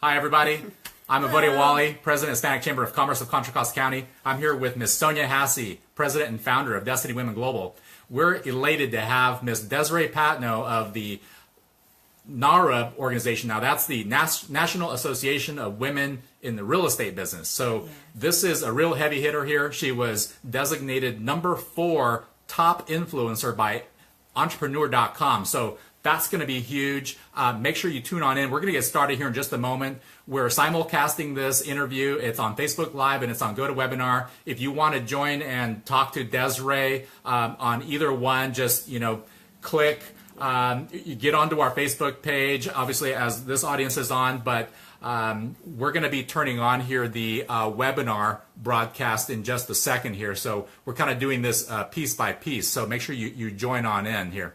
Hi, everybody. I'm Desiree Patno, President of Hispanic Chamber of Commerce of Contra, Costa County. I'm here with Ms. Sonia Hassey, President and Founder of Destiny Women Global. We're elated to have Ms. Desiree Patno of the NAWRB organization. Now, that's the National Association of Women in the Real Estate Business. So this is a real heavy hitter here. She was designated #4 top influencer by entrepreneur.com. So that's going to be huge. Make sure you tune on in. We're going to get started here in just a moment. We're simulcasting this interview. It's on Facebook Live and it's on GoToWebinar. If you want to join and talk to Desiree on either one, just click. You get onto our Facebook page, obviously, as this audience is on, but we're going to be turning on here the webinar broadcast in just a second here. So we're kind of doing this piece by piece. So make sure you join on in here.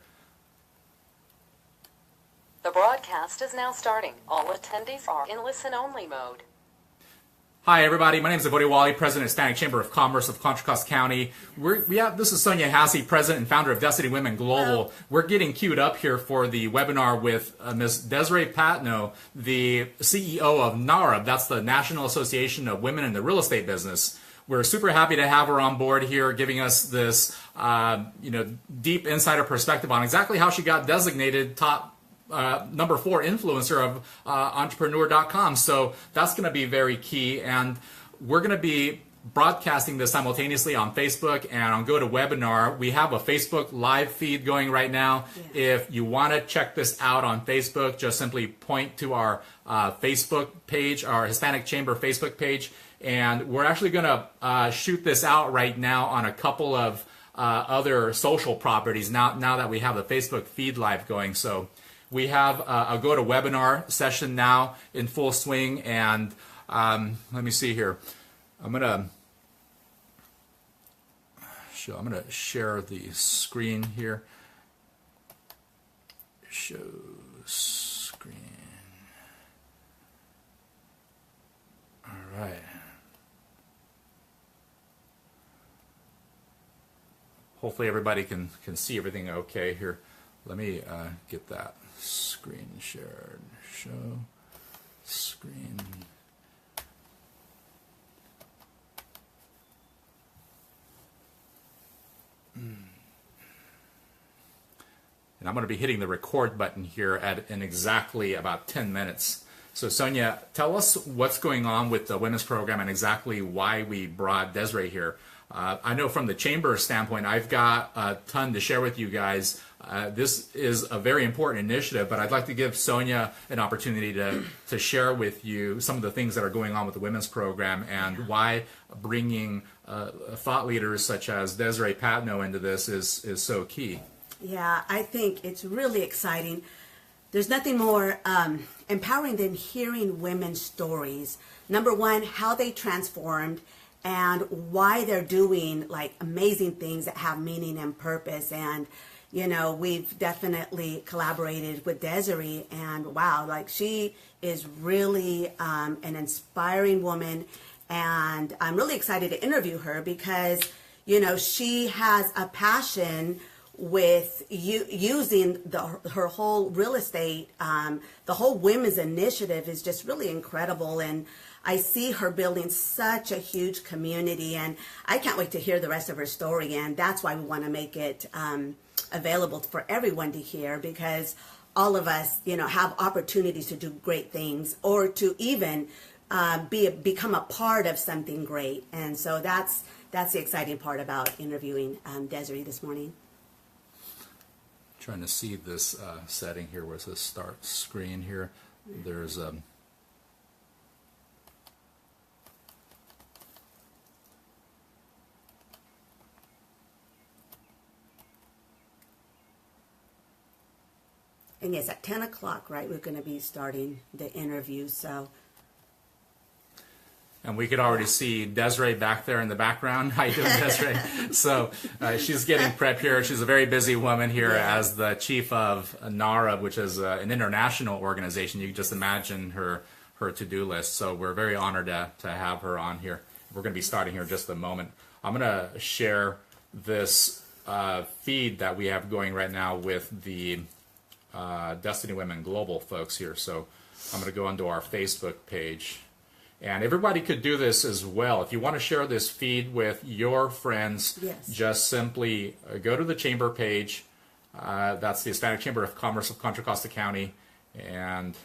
The broadcast is now starting. All attendees are in listen-only mode. Hi, everybody. My name is Desiree Patno, President of Hispanic Chamber of Commerce of Contra, Costa County. This is Sonia Hassey, President and Founder of Destiny Women Global. Hello. We're getting queued up here for the webinar with Ms. Desiree Patno, the CEO of NAWRB. That's the National Association of Women in the Real Estate Business. We're super happy to have her on board here, giving us this, deep insider perspective on exactly how she got designated top #4 influencer of entrepreneur.com. So that's going to be very key. And we're going to be broadcasting this simultaneously on Facebook and on GoToWebinar. We have a Facebook live feed going right now. Yeah. If you want to check this out on Facebook, just simply point to our Facebook page, our Hispanic Chamber Facebook page. And we're actually going to shoot this out right now on a couple of other social properties now that we have the Facebook feed live going. So we have a GoToWebinar session now in full swing, and let me see here. I'm gonna share the screen here. Show screen. All right. Hopefully everybody can see everything okay here. Let me get that screen shared. Show screen. And I'm going to be hitting the record button here in exactly about 10 minutes. So Sonia, tell us what's going on with the women's program and exactly why we brought Desiree here. I know from the chamber standpoint, I've got a ton to share with you guys. This is a very important initiative, but I'd like to give Sonia an opportunity to share with you some of the things that are going on with the women's program and why bringing thought leaders such as Desiree Patno into this is so key. Yeah, I think it's really exciting. There's nothing more empowering than hearing women's stories. Number one, how they transformed and why they're doing like amazing things that have meaning and purpose. And we've definitely collaborated with Desiree, and wow, like she is really an inspiring woman, and I'm really excited to interview her because she has a passion with using her whole real estate. The whole women's initiative is just really incredible, and I see her building such a huge community, and I can't wait to hear the rest of her story. And that's why we want to make it available for everyone to hear, because all of us, have opportunities to do great things or to even become a part of something great. And so that's the exciting part about interviewing Desiree this morning. Trying to see this setting here. Where's the start screen here? There's and yes, at 10 o'clock, right, we're going to be starting the interview. So. And we could already see Desiree back there in the background. How you doing, Desiree? So she's getting prepped here. She's a very busy woman here as the chief of NAWRB, which is an international organization. You can just imagine her to-do list. So we're very honored to have her on here. We're going to be starting here in just a moment. I'm going to share this feed that we have going right now with the Destiny Women Global folks here. So I'm going to go onto our Facebook page. And everybody could do this as well. If you want to share this feed with your friends, Yes. just simply go to the chamber page. That's the Hispanic Chamber of Commerce of Contra Costa County. And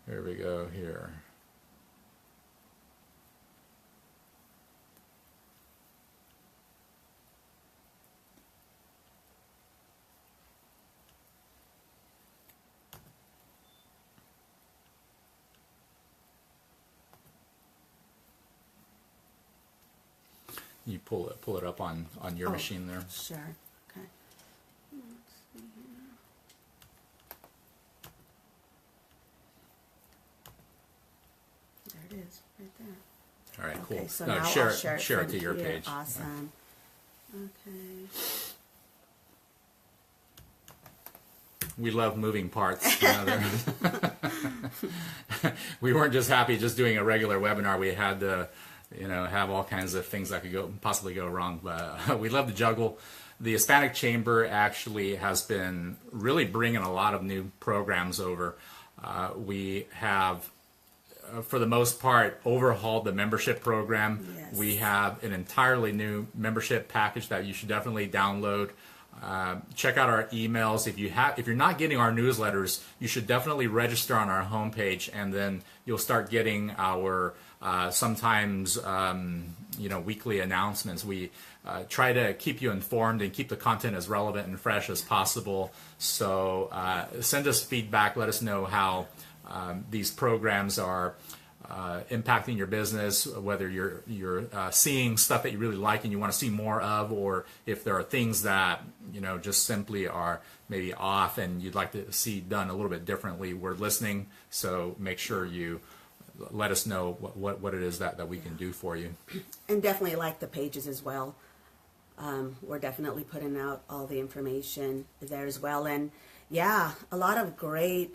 here we go here. You pull it up on your machine there. Sure. Okay. Let's see here. There it is, right there. All right, cool. Okay, so No, now share I'll share it from to your here. page. Awesome. Okay. We love moving parts. We weren't just happy just doing a regular webinar. We had to, have all kinds of things that could possibly go wrong. But we love to juggle. The Hispanic Chamber actually has been really bringing a lot of new programs over. We have, for the most part, overhauled the membership program. Yes. We have an entirely new membership package that you should definitely download. Check out our emails. If you're not getting our newsletters, you should definitely register on our homepage, and then you'll start getting our sometimes weekly announcements. We try to keep you informed and keep the content as relevant and fresh as possible. So send us feedback. Let us know how these programs are impacting your business, whether you're seeing stuff that you really like and you want to see more of, or if there are things that just simply are maybe off and you'd like to see done a little bit differently. We're listening, so make sure you let us know what it is that we can do for you. And definitely like the pages as well. We're definitely putting out all the information there as well. And yeah, a lot of great,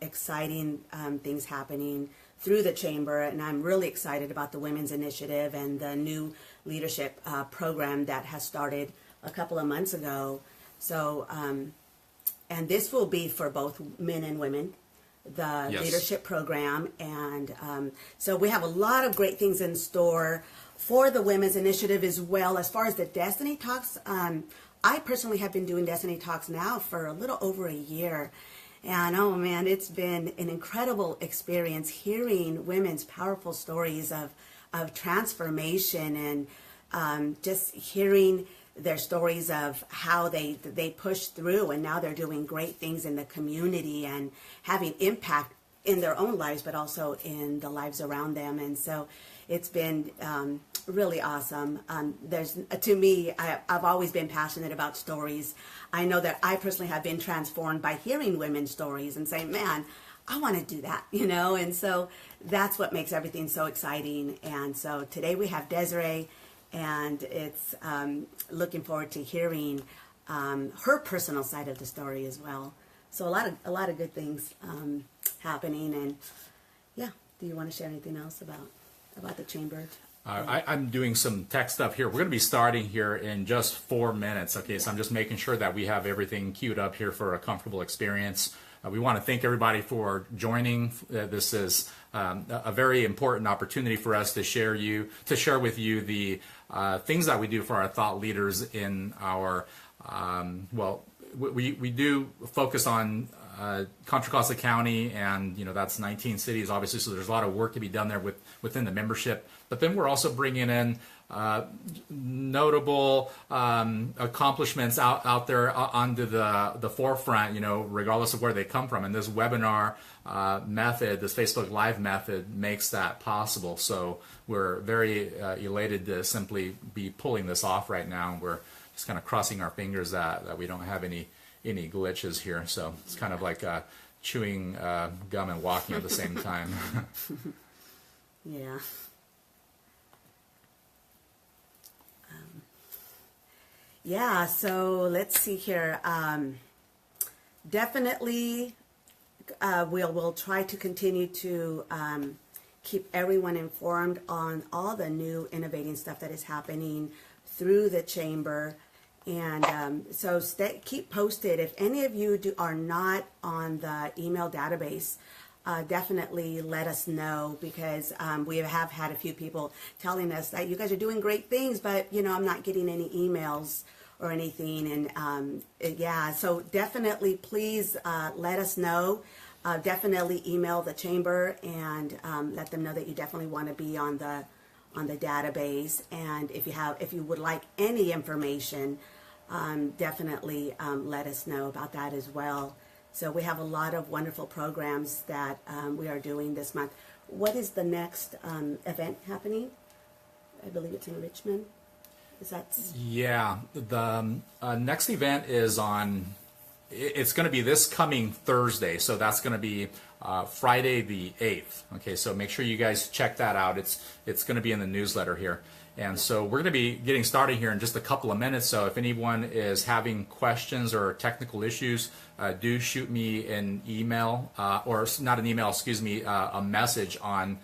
exciting things happening through the Chamber. And I'm really excited about the Women's Initiative and the new leadership program that has started a couple of months ago. So, and this will be for both men and women, the Yes. leadership program. And so we have a lot of great things in store for the Women's Initiative as well. As far as the Destiny Talks, I personally have been doing Destiny Talks now for a little over a year. And oh man, it's been an incredible experience hearing women's powerful stories of transformation, and just hearing their stories of how they pushed through, and now they're doing great things in the community and having impact in their own lives, but also in the lives around them. And so it's been really awesome. To me, I've always been passionate about stories. I know that I personally have been transformed by hearing women's stories and saying, man, I want to do that, and so that's what makes everything so exciting. And so today we have Desiree, and it's looking forward to hearing her personal side of the story as well. So a lot of good things happening. And yeah, do you want to share anything else about the Chamber? I'm doing some tech stuff here. We're going to be starting here in just 4 minutes. Okay, so I'm just making sure that we have everything queued up here for a comfortable experience. We want to thank everybody for joining. This is a very important opportunity for us to share with you the things that we do for our thought leaders in our we do focus on Contra Costa County, and that's 19 cities, obviously. So there's a lot of work to be done there within the membership. But then we're also bringing in notable accomplishments out there onto the forefront, regardless of where they come from. And this webinar method, this Facebook Live method, makes that possible. So we're very elated to simply be pulling this off right now. We're just kind of crossing our fingers that we don't have any glitches here. So it's kind of like chewing gum and walking at the same time. Yeah. Yeah, so let's see here. Definitely, we'll try to continue to keep everyone informed on all the new innovating stuff that is happening through the Chamber. And so keep posted. If any of you are not on the email database, definitely let us know, because we have had a few people telling us that you guys are doing great things, but I'm not getting any emails or anything. And yeah, so definitely please let us know. Definitely email the chamber and let them know that you definitely want to be on the database. And if you would like any information, definitely let us know about that as well. So we have a lot of wonderful programs that we are doing this month. What is the next event happening? I believe it's in Richmond. Is that? Yeah, the next event is it's going to be this coming Thursday, so that's going to be Friday the 8th. Okay, so make sure you guys check that out. It's going to be in the newsletter here. And so we're going to be getting started here in just a couple of minutes. So if anyone is having questions or technical issues, do shoot me an email, or not an email, excuse me, a message on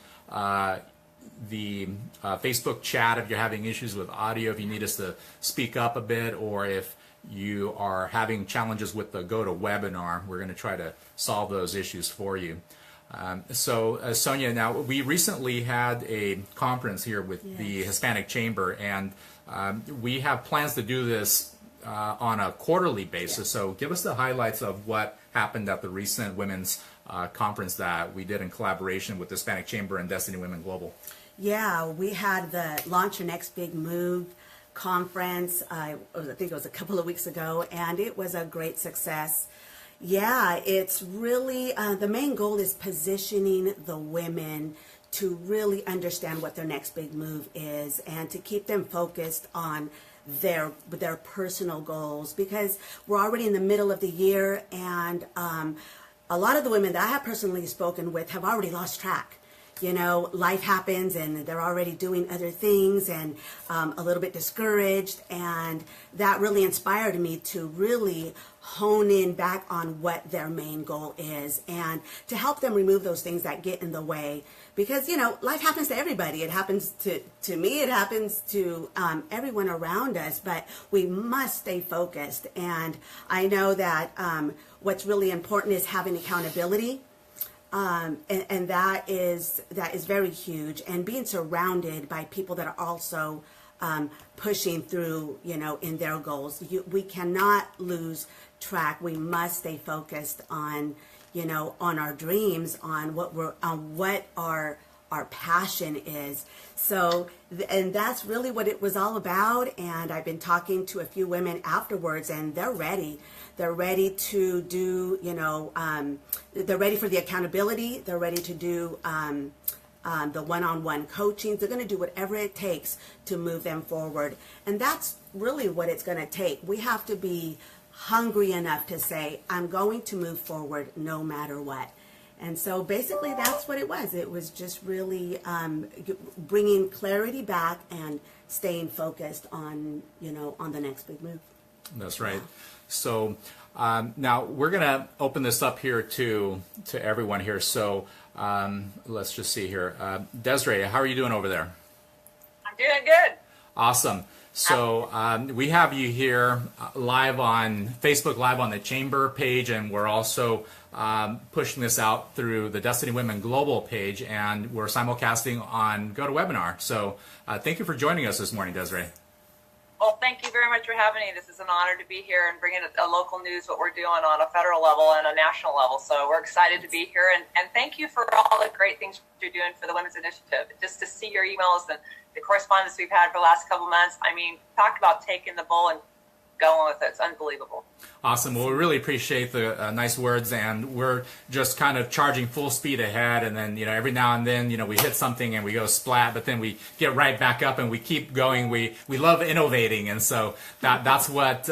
the Facebook chat if you're having issues with audio, if you need us to speak up a bit, or if you are having challenges with the GoToWebinar, we're going to try to solve those issues for you. So Sonia, now we recently had a conference here with the Hispanic Chamber, and we have plans to do this on a quarterly basis. So give us the highlights of what happened at the recent women's conference that we did in collaboration with the Hispanic Chamber and Destiny Women Global. Yeah, we had the Launch Your Next Big Move conference, I think it was a couple of weeks ago, and it was a great success. Yeah, it's really, the main goal is positioning the women to really understand what their next big move is, and to keep them focused on their personal goals, because we're already in the middle of the year, and a lot of the women that I have personally spoken with have already lost track. Life happens and they're already doing other things, and a little bit discouraged, and that really inspired me to really hone in back on what their main goal is, and to help them remove those things that get in the way, because life happens to everybody. It happens to me, it happens to everyone around us, but we must stay focused. And I know that what's really important is having accountability. And that is very huge, and being surrounded by people that are also pushing through, in their goals. We cannot lose track. We must stay focused on, on our dreams, on what our passion is. So, and that's really what it was all about. And I've been talking to a few women afterwards, and they're ready. They're ready to do, they're ready for the accountability. They're ready to do the one-on-one coaching. They're going to do whatever it takes to move them forward. And that's really what it's going to take. We have to be hungry enough to say, I'm going to move forward no matter what. And so basically that's what it was. It was just really bringing clarity back and staying focused on, on the next big move. That's right. So now we're going to open this up here to everyone here. So let's just see here. Desiree, how are you doing over there? I'm doing good. Awesome. So we have you here live on Facebook Live on the Chamber page, and we're also pushing this out through the Destiny Women Global page, and we're simulcasting on GoToWebinar. So thank you for joining us this morning, Desiree. Well, thank you very much for having me. This is an honor to be here and bringing a local news, what we're doing on a federal level and a national level. So we're excited to be here. And thank you for all the great things you're doing for the Women's Initiative. Just to see your emails and the correspondence we've had for the last couple months. I mean, talk about taking the bull and going with it. It's unbelievable. Awesome. Well, we really appreciate the nice words, and we're just kind of charging full speed ahead. And then, every now and then, we hit something and we go splat, but then we get right back up and we keep going. We love innovating, and so that's what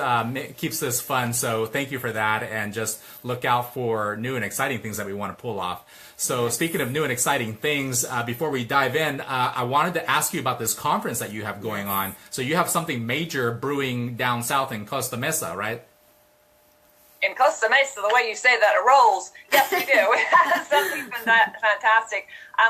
keeps this fun. So thank you for that, and just look out for new and exciting things that we want to pull off. So speaking of new and exciting things, before we dive in, I wanted to ask you about this conference that you have going on. So you have something major brewing down south in Costa Mesa, right? in Costa Mesa, the way you say that, it rolls. Yes, we do. Something fantastic.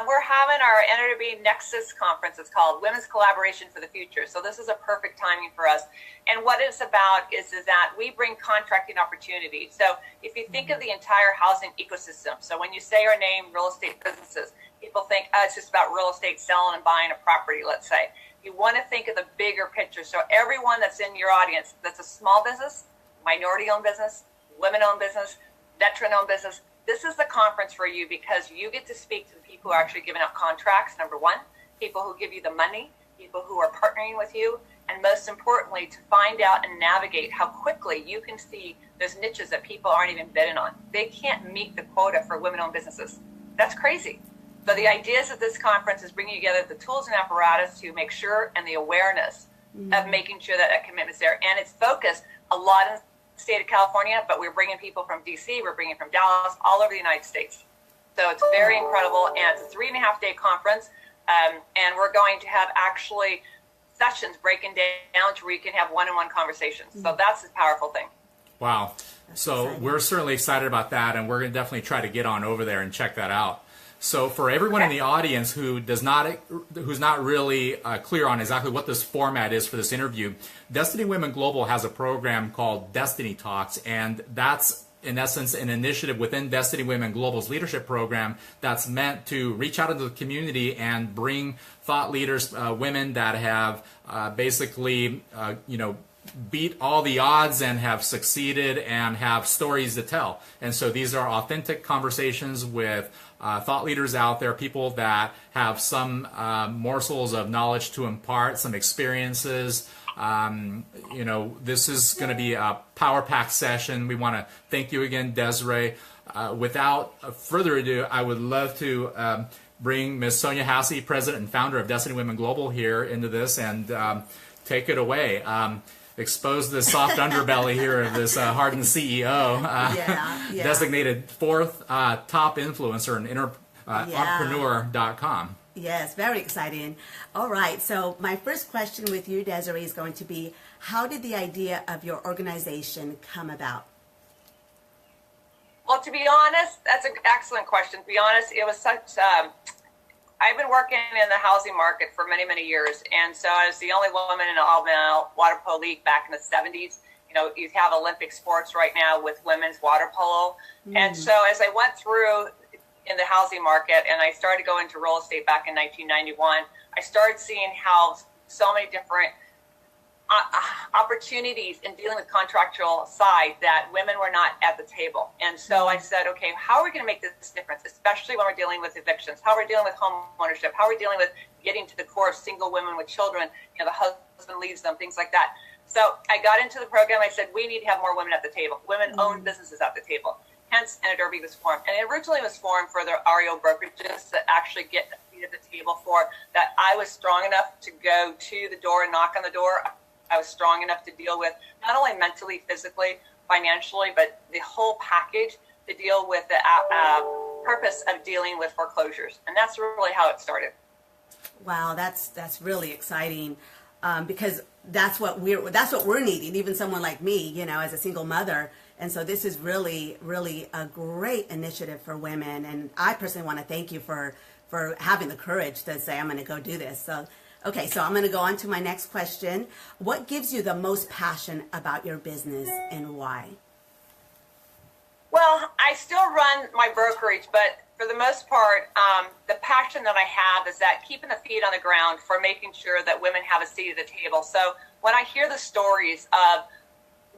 We're having our NAWRB Nexus conference. It's called Women's Collaboration for the Future. So this is a perfect timing for us. And what it's about is that we bring contracting opportunity. So if you think of the entire housing ecosystem, so when you say our name, real estate businesses, people think, oh, it's just about real estate, selling and buying a property, let's say. You want to think of the bigger picture. So everyone that's in your audience that's a small business, minority-owned business, women-owned business, veteran-owned business, this is the conference for you because you get to speak to the people who are actually giving out contracts, number one, people who give you the money, people who are partnering with you, and most importantly, to find out and navigate how quickly you can see those niches that people aren't even bidding on. They can't meet the quota for women-owned businesses. That's crazy. So the ideas of this conference is bringing together the tools and apparatus to make sure and the awareness of making sure that commitment's there. And it's focused a lot in state of California, but we're bringing people from DC, we're bringing from Dallas, all over the United States. So it's very incredible, and it's a 3.5-day conference, and we're going to have actually sessions breaking down to where you can have one-on-one conversations. So that's a powerful thing. Wow. So we're certainly excited about that, and we're going to definitely try to get on over there and check that out. So for everyone in the audience who's not really clear on exactly what this format is for this interview, Destiny Women Global has a program called Destiny Talks, and that's in essence an initiative within Destiny Women Global's leadership program that's meant to reach out into the community and bring thought leaders, women that have basically beat all the odds and have succeeded and have stories to tell. And so these are authentic conversations with thought leaders out there, people that have some morsels of knowledge to impart, some experiences. This is going to be a power-packed session. We want to thank you again, Desiree. Without further ado, I would love to bring Ms. Sonia Hassey, President and Founder of Destiny Women Global, here into this and take it away. Expose the soft underbelly here of this hardened CEO, designated fourth top influencer in entrepreneur.com. Yes, very exciting. All right, so my first question with you, Desiree, is going to be, how did the idea of your organization come about? Well, to be honest, that's an excellent question. To be honest, it was such... I've been working in the housing market for many, many years, and so I was the only woman in an all-male water polo league back in the 70s. You have Olympic sports right now with women's water polo. And so as I went through in the housing market and I started going to real estate back in 1991, I started seeing how so many different opportunities in dealing with contractual side that women were not at the table. And so I said, okay, how are we going to make this difference, especially when we're dealing with evictions, how we're dealing with home ownership, how we're dealing with getting to the core of single women with children, the husband leaves them, things like that. So I got into the program. I said, we need to have more women at the table, women-owned businesses at the table. Hence, NAWRB was formed. And it originally was formed for the REO brokerages that actually get a seat at the table for that. I was strong enough to go to the door and knock on the door. I was strong enough to deal with not only mentally, physically, financially, but the whole package to deal with the purpose of dealing with foreclosures. And that's really how it started. Wow, that's really exciting, because that's what we're needing. Even someone like me, as a single mother. And so this is really, really a great initiative for women. And I personally want to thank you for having the courage to say, I'm going to go do this. So. Okay, so I'm going to go on to my next question. What gives you the most passion about your business and why? Well, I still run my brokerage, but for the most part, the passion that I have is that keeping the feet on the ground for making sure that women have a seat at the table. So when I hear the stories of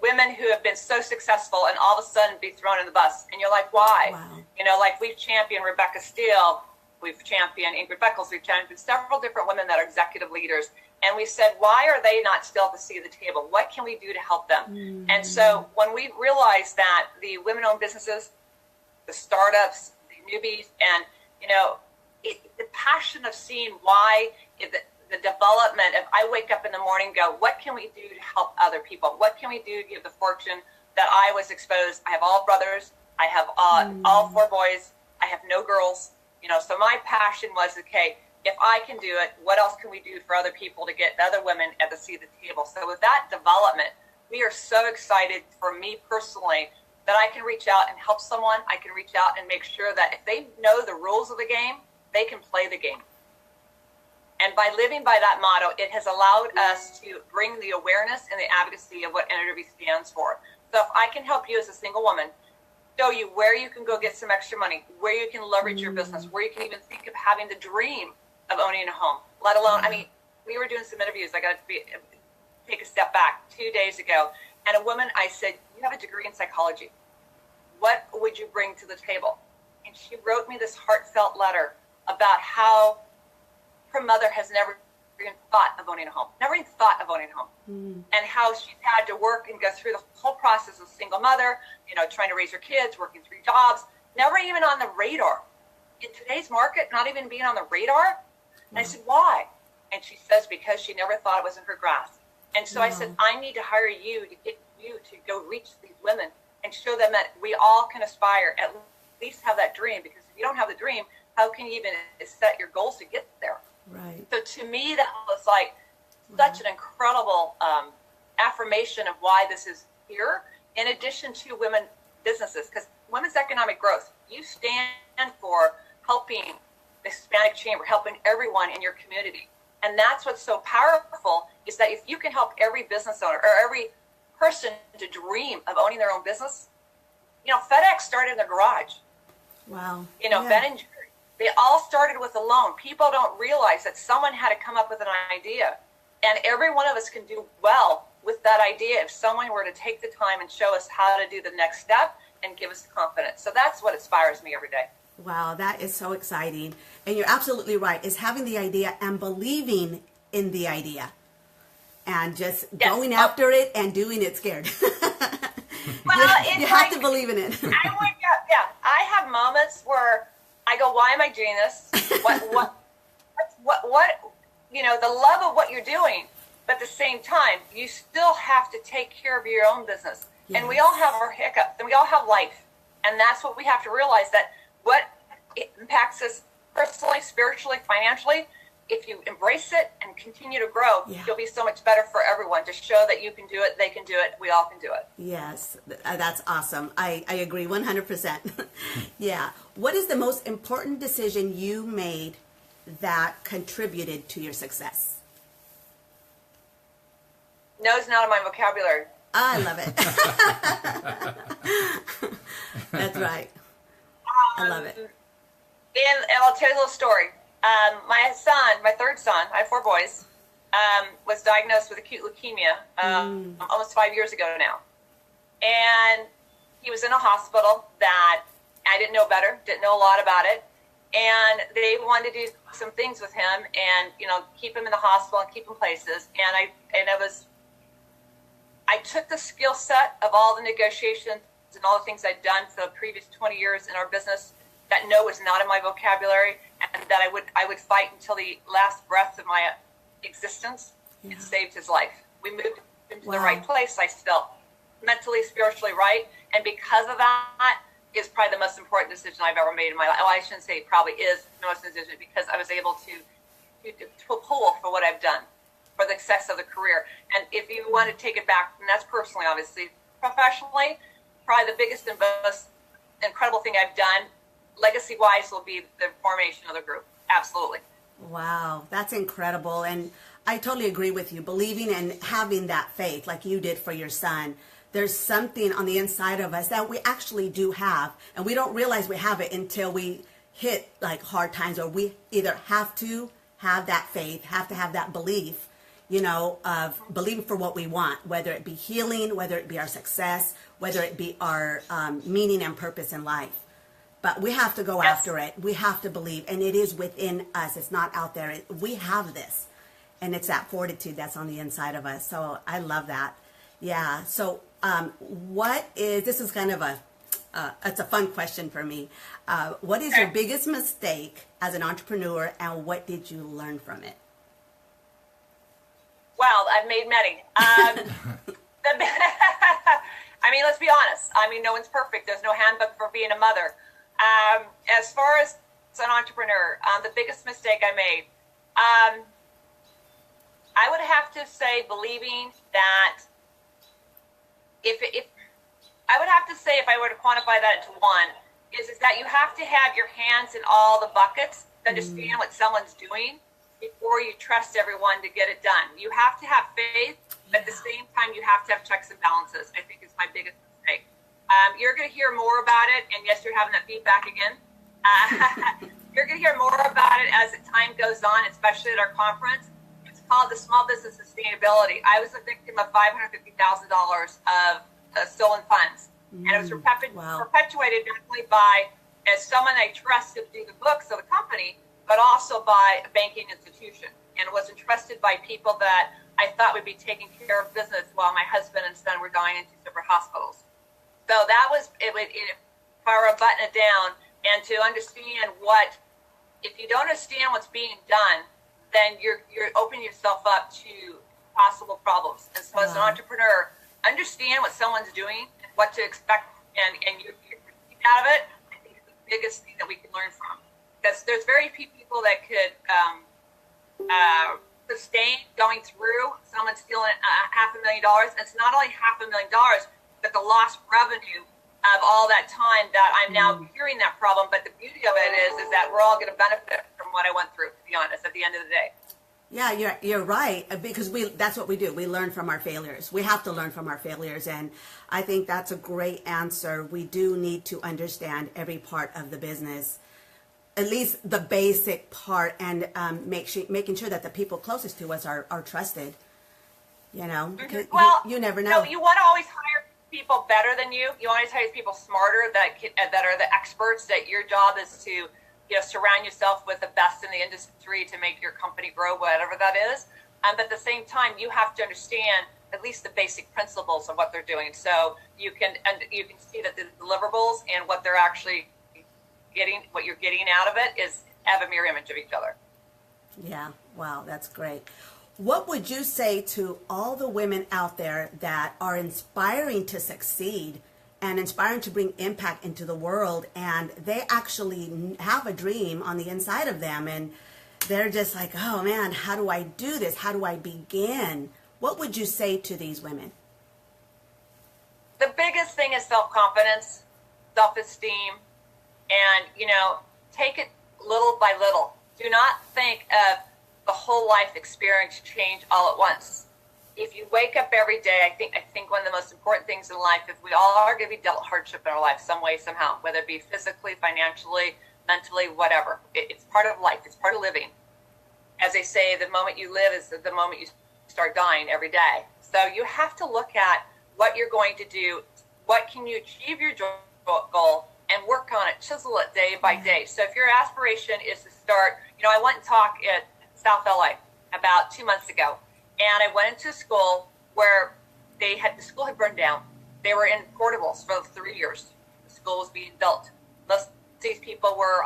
women who have been so successful and all of a sudden be thrown in the bus, and you're like, why? Wow. Like we've championed Rebecca Steele, we've championed Ingrid Beckles, we've championed several different women that are executive leaders. And we said, why are they not still at the seat of the table? What can we do to help them? And so when we realized that the women-owned businesses, the startups, the newbies, and, the passion of seeing why the development of I wake up in the morning and go, what can we do to help other people? What can we do to give the fortune that I was exposed? I have all brothers. I have all 4 boys. I have no girls. So my passion was, okay, if I can do it, what else can we do for other people to get other women at the seat of the table? So with that development, we are so excited for me personally that I can reach out and help someone, I can reach out and make sure that if they know the rules of the game, they can play the game. And by living by that motto, it has allowed us to bring the awareness and the advocacy of what NAWRB stands for. So if I can help you as a single woman, show you where you can go get some extra money, where you can leverage your business, where you can even think of having the dream of owning a home, let alone, I mean, we were doing some interviews. I got to take a step back 2 days ago. And a woman, I said, you have a degree in psychology. What would you bring to the table? And she wrote me this heartfelt letter about how her mother has never even thought of owning a home, never even thought of owning a home. And how she had to work and go through the whole process of single mother, you know, trying to raise her kids, working 3 jobs, never even on the radar. In today's market, not even being on the radar. And I said, why? And she says, because she never thought it was in her grasp. And so I said, I need to hire you to get you to go reach these women and show them that we all can aspire, at least have that dream. Because if you don't have the dream, how can you even set your goals to get there? Right. So to me, that was like such an incredible affirmation of why this is here, in addition to women businesses. Because women's economic growth, you stand for helping the Hispanic Chamber, helping everyone in your community. And that's what's so powerful, is that if you can help every business owner or every person to dream of owning their own business, you know, FedEx started in the garage. Wow. You know, Ben and Jerry, they all started with a loan. People don't realize that someone had to come up with an idea. And every one of us can do well with that idea if someone were to take the time and show us how to do the next step and give us the confidence. So that's what inspires me every day. Wow, that is so exciting. And you're absolutely right. Is having the idea and believing in the idea. And just going after it and doing it scared. Well, you have to believe in it. I have moments where I go, why am I doing this? What, you know, the love of what you're doing, but at the same time, you still have to take care of your own business. Yes. And we all have our hiccups, and we all have life. And that's what we have to realize, that what it impacts us personally, spiritually, financially, if you embrace it and continue to grow, you'll be so much better for everyone, to show that you can do it, they can do it, we all can do it. Yes, that's awesome. I agree 100%. Yeah. What is the most important decision you made that contributed to your success? No is not in my vocabulary. I love it. That's right. I love it. And I'll tell you a little story. My son, my third son, I have 4 boys, was diagnosed with acute leukemia almost 5 years ago now. And he was in a hospital that I didn't know better, didn't know a lot about it. And they wanted to do some things with him and, you know, keep him in the hospital and keep him places. And I took the skill set of all the negotiations and all the things I'd done for the previous 20 years in our business, that no was not in my vocabulary, and that I would fight until the last breath of my existence, and saved his life. We moved him to the right place. I felt mentally, spiritually right, and because of that, is probably the most important decision I've ever made in my life. Oh, I shouldn't say it probably is the most decision, because I was able to pull for what I've done, for the success of the career. And if you want to take it back, and that's personally, obviously, professionally, probably the biggest and most incredible thing I've done, legacy-wise, will be the formation of the group. Absolutely. Wow, that's incredible. And I totally agree with you. Believing and having that faith like you did for your son. There's something on the inside of us that we actually do have, and we don't realize we have it until we hit like hard times, or we either have to have that faith, have to have that belief, you know, of believing for what we want, whether it be healing, whether it be our success, whether it be our meaning and purpose in life. But we have to go after it. We have to believe, and it is within us. It's not out there. We have this, and it's that fortitude that's on the inside of us. So I love that. Yeah. So this is kind of it's a fun question for me. What is your biggest mistake as an entrepreneur, and what did you learn from it? Well, I've made many. I mean, let's be honest. I mean, no one's perfect. There's no handbook for being a mother. As far as an entrepreneur, the biggest mistake I made, I would have to say believing that if I would have to say, if I were to quantify that into one, is that you have to have your hands in all the buckets to understand what someone's doing before you trust everyone to get it done. You have to have faith, but at the same time, you have to have checks and balances, I think is my biggest mistake. You're going to hear more about it, and yes, you're having that feedback again. You're going to hear more about it as the time goes on, especially at our conference. It's called the Small Business Sustainability. I was a victim of $550,000 of stolen funds, and it was perpetuated not only by as someone I trusted to do the books of the company, but also by a banking institution, and was entrusted by people that I thought would be taking care of business while my husband and son were dying in 2 separate hospitals. So that was it. Power button it down, and to understand what, if you don't understand what's being done, then you're opening yourself up to possible problems. And so as an entrepreneur, understand what someone's doing and what to expect, and you're out of it. I think it's the biggest thing that we can learn from. Because there's very few people that could sustain going through someone stealing $500,000. It's not only $500,000, but the lost revenue of all that time that I'm now curing that problem. But the beauty of it is that we're all going to benefit from what I went through, to be honest, at the end of the day. Yeah, you're right, because that's what we do. We learn from our failures. We have to learn from our failures, and I think that's a great answer. We do need to understand every part of the business, at least the basic part, and making sure that the people closest to us are trusted. You know, because you never know. No, you want to always hire people better than you. You want to hire people smarter that are the experts. That your job is to surround yourself with the best in the industry to make your company grow, whatever that is. But at the same time, you have to understand at least the basic principles of what they're doing, so you can see that the deliverables and what they're actually getting, what you're getting out of it, is have a mirror image of each other. Yeah, wow, that's great. What would you say to all the women out there that are inspiring to succeed and inspiring to bring impact into the world, and they actually have a dream on the inside of them, and they're just like, oh man, how do I do this? How do I begin? What would you say to these women? The biggest thing is self-confidence, self-esteem, and, take it little by little. Do not think of the whole life experience change all at once. If you wake up every day, I think one of the most important things in life, if we all are going to be dealt hardship in our life some way, somehow, whether it be physically, financially, mentally, whatever. It's part of life. It's part of living. As they say, the moment you live is the moment you start dying every day. So you have to look at what you're going to do, what can you achieve your goal, and work on it, chisel it day by day. So if your aspiration is to start, I went and talked at South LA about 2 months ago, and I went into a school where the school had burned down. They were in portables for 3 years. The school was being built. Most of these people were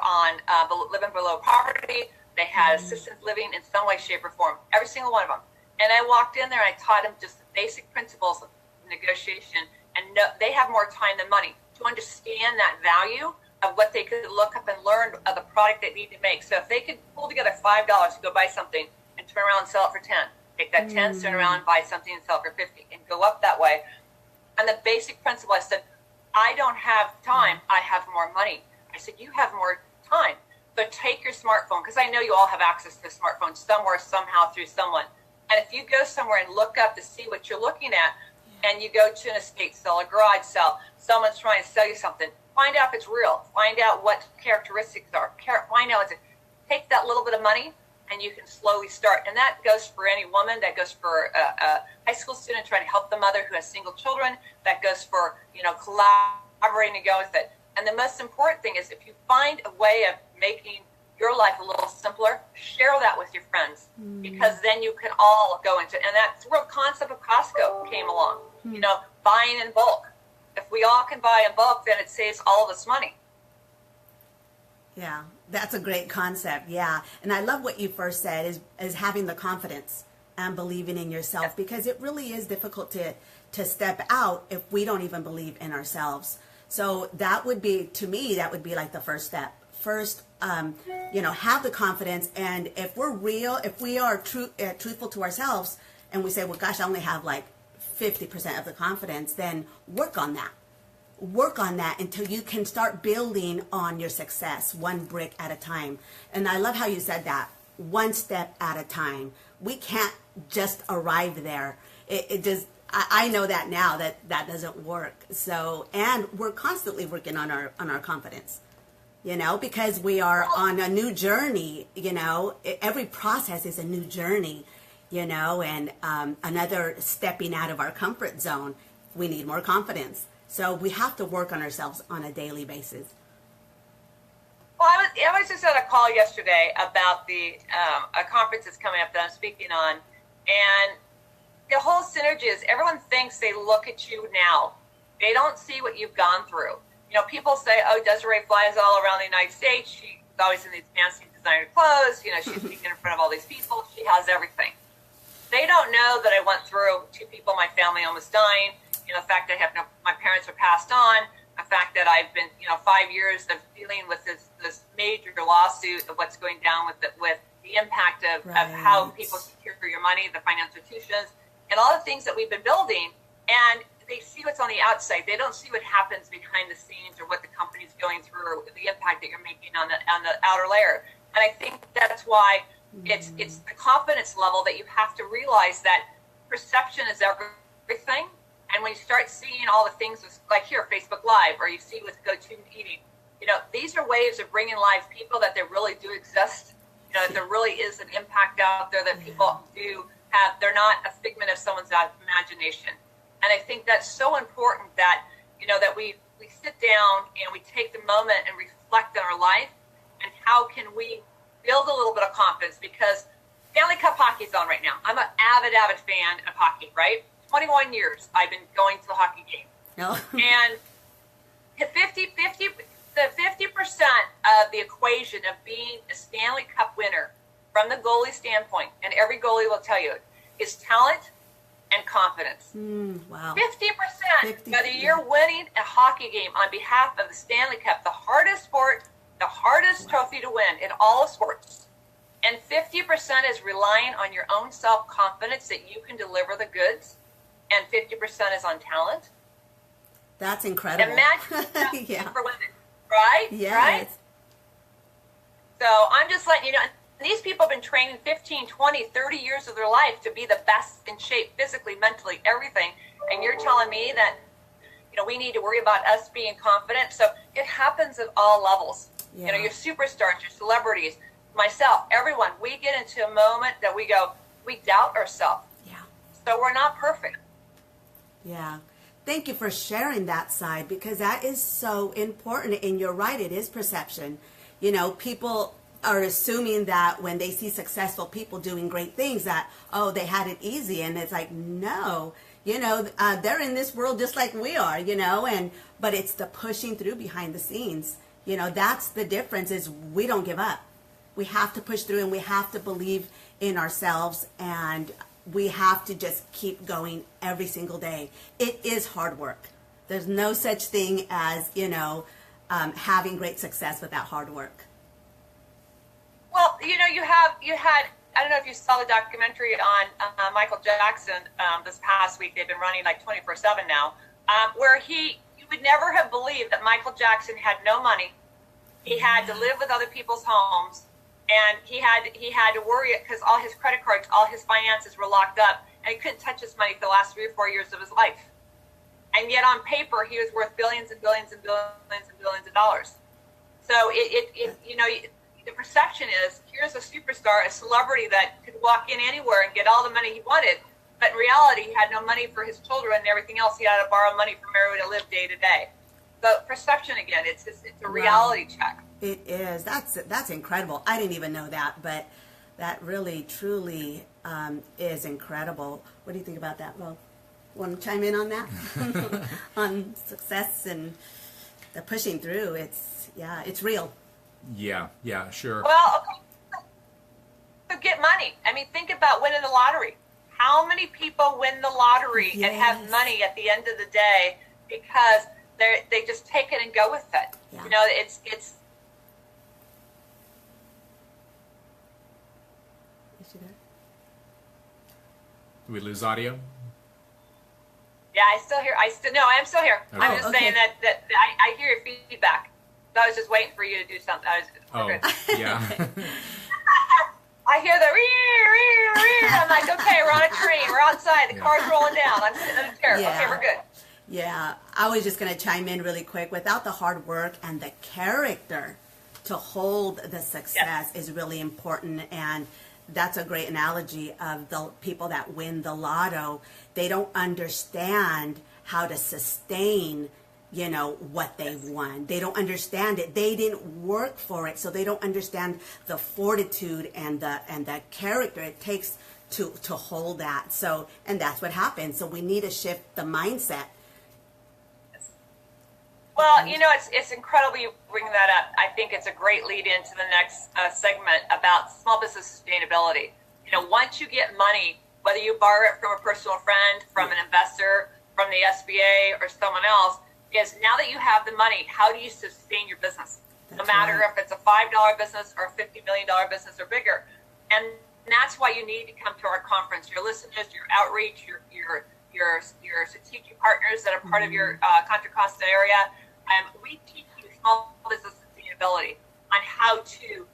living below poverty. They had assisted living in some way, shape, or form, every single one of them. And I walked in there and I taught them just the basic principles of negotiation. And they have more time than money to understand that value of what they could look up and learn of the product they need to make. So if they could pull together $5 to go buy something and turn around and sell it for 10, take that 10, turn around and buy something and sell it for 50, and go up that way. And the basic principle, I said, I don't have time, I have more money. I said, you have more time. So take your smartphone, because I know you all have access to a smartphone somewhere, somehow, through someone. And if you go somewhere and look up to see what you're looking at, and you go to an estate sale, a garage sale, someone's trying to sell you something, find out if it's real. Find out what characteristics are. Find out take that little bit of money, and you can slowly start. And that goes for any woman. That goes for a high school student trying to help the mother who has single children. That goes for, collaborating to go with it. And the most important thing is, if you find a way of making your life a little simpler, share that with your friends, because then you can all go into it. And that real concept of Costco came along, buying in bulk. If we all can buy in bulk, then it saves all of us money. Yeah, that's a great concept. Yeah. And I love what you first said is having the confidence and believing in yourself, because it really is difficult to step out if we don't even believe in ourselves. So that would be, to me, that would be like the first step. First, have the confidence. And if we're real, if we are truthful to ourselves, and we say, well, gosh, I only have like 50% of the confidence, then work on that. work on that until you can start building on your success one brick at a time. And I love how you said that, one step at a time. We can't just arrive there. It just, I know that now that doesn't work. So, and we're constantly working on our confidence, you know, because we are on a new journey. You know, every process is a new journey, you know, and another stepping out of our comfort zone. We need more confidence. So we have to work on ourselves on a daily basis. Well, I was just at a call yesterday about a conference that's coming up that I'm speaking on, and the whole synergy is everyone thinks they look at you now. They don't see what you've gone through. You know, people say, oh, Desiree flies all around the United States. She's always in these fancy designer clothes. You know, she's speaking in front of all these people. She has everything. They don't know that I went through 2 people in my family almost dying. You know, the fact that my parents are passed on. The fact that I've been, 5 years of dealing with this major lawsuit of what's going down with the impact of how people secure your money, the financial institutions, and all the things that we've been building. And they see what's on the outside. They don't see what happens behind the scenes or what the company's going through, the impact that you're making on the outer layer. And I think that's why it's the confidence level that you have to realize that perception is everything. And when you start seeing all the things like here, Facebook Live, or you see with GoToMeeting, these are ways of bringing live people that they really do exist. That there really is an impact out there that people do have. They're not a figment of someone's imagination. And I think that's so important that, that we sit down and we take the moment and reflect on our life and how can we build a little bit of confidence, because Stanley Cup hockey's on right now. I'm an avid fan of hockey, right? 21 years I've been going to the hockey game. No. And 50% of the equation of being a Stanley Cup winner from the goalie standpoint, and every goalie will tell you, is talent and confidence. Wow. 50%, whether you're winning a hockey game on behalf of the Stanley Cup, the hardest sport, the hardest trophy to win in all of sports. And 50% is relying on your own self-confidence that you can deliver the goods. And 50% is on talent. That's incredible. Imagine yeah. for women, right? Yes. Right? So I'm just letting you know, these people have been training 15, 20, 30 years of their life to be the best in shape, physically, mentally, everything. And you're telling me that, we need to worry about us being confident. So it happens at all levels. Yeah. Your superstars, your celebrities, myself, everyone, we get into a moment that we doubt ourselves. Yeah. So we're not perfect. Yeah. Thank you for sharing that side, because that is so important. And you're right, it is perception. People are assuming that when they see successful people doing great things that, oh, they had it easy. And it's like, no, they're in this world just like we are, but it's the pushing through behind the scenes. That's the difference, is we don't give up. We have to push through, and we have to believe in ourselves, and we have to just keep going every single day. It is hard work. There's no such thing as, having great success without hard work. Well, you had, I don't know if you saw the documentary on Michael Jackson this past week. They've been running like 24/7 now, where you would never have believed that Michael Jackson had no money. He had to live with other people's homes. And he had to worry because all his credit cards, all his finances were locked up, and he couldn't touch his money for the last 3 or 4 years of his life. And yet, on paper, he was worth billions and billions and billions and billions of dollars. So the perception is, here's a superstar, a celebrity that could walk in anywhere and get all the money he wanted. But in reality, he had no money for his children and everything else. He had to borrow money from everyone to live day to day. So perception again, it's a reality check. It is. That's incredible. I didn't even know that, but that really, truly is incredible. What do you think about that, Bo? Want to chime in on that? On success and the pushing through. It's real. Yeah, sure. Well, okay. So get money. I mean, think about winning the lottery. How many people win the lottery and have money at the end of the day because they just take it and go with it? Yeah. It's. Do we lose audio? Yeah, I am still here. Okay. I'm just saying that I hear your feedback. So I was just waiting for you to do something. Oh, yeah. I hear the ree. I'm like, okay, we're on a train. We're outside. The car's rolling down. I'm sitting in a chair. Yeah. Okay, we're good. Yeah, I was just going to chime in really quick. Without the hard work and the character to hold the success is really important. And that's a great analogy of the people that win the lotto. They don't understand how to sustain, what they've won. They don't understand it. They didn't work for it, so they don't understand the fortitude and the character it takes to hold that. So, and that's what happens. So we need to shift the mindset. Well, it's incredible you bring that up. I think it's a great lead into the next segment about small business sustainability. Once you get money, whether you borrow it from a personal friend, from an investor, from the SBA, or someone else, is now that you have the money, how do you sustain your business? No matter if it's a $5 business or a $50 million business or bigger. And that's why you need to come to our conference. Your listeners, your outreach, your strategic partners that are part of your Contra Costa area. We teach you small business sustainability on how to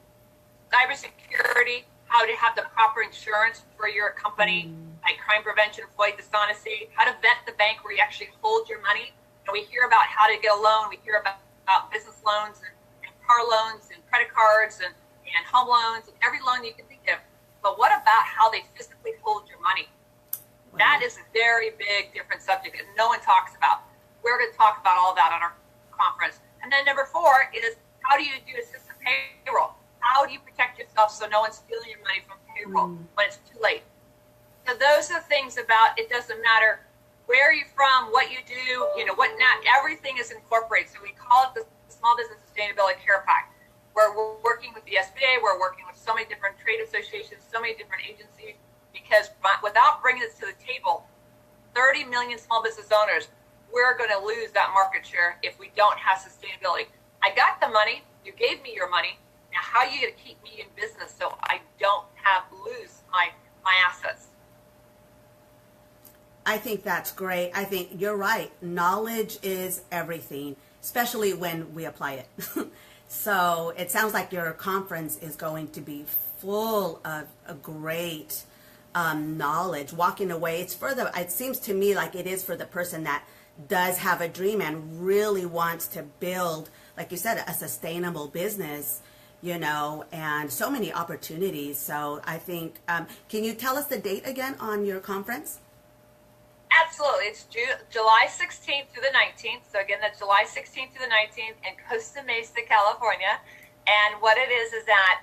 cybersecurity, how to have the proper insurance for your company, like crime prevention, employee dishonesty, how to vet the bank where you actually hold your money. And we hear about how to get a loan. We hear about business loans and car loans and credit cards and home loans and every loan you can think of. But what about how they physically hold your money? Wow. That is a very big, different subject that no one talks about. We're going to talk about all that on our conference. And then number 4 is, how do you do a system payroll? How do you protect yourself so no one's stealing your money from payroll when it's too late? So those are the things about, it doesn't matter where you're from, what you do, what not, everything is incorporated. So we call it the Small Business Sustainability Care Pack, where we're working with the SBA, we're working with so many different trade associations, so many different agencies, because without bringing this to the table, 30 million small business owners, we're going to lose that market share if we don't have sustainability. I got the money, you gave me your money, now how are you going to keep me in business so I don't lose my assets? I think that's great. I think you're right. Knowledge is everything, especially when we apply it. So it sounds like your conference is going to be full of a great knowledge. Walking away, it seems to me like it is for the person that does have a dream and really wants to build, like you said, a sustainable business, and so many opportunities. So I think, can you tell us the date again on your conference? Absolutely. It's July 16th through the 19th. So again, that's July 16th through the 19th in Costa Mesa, California. And what it is that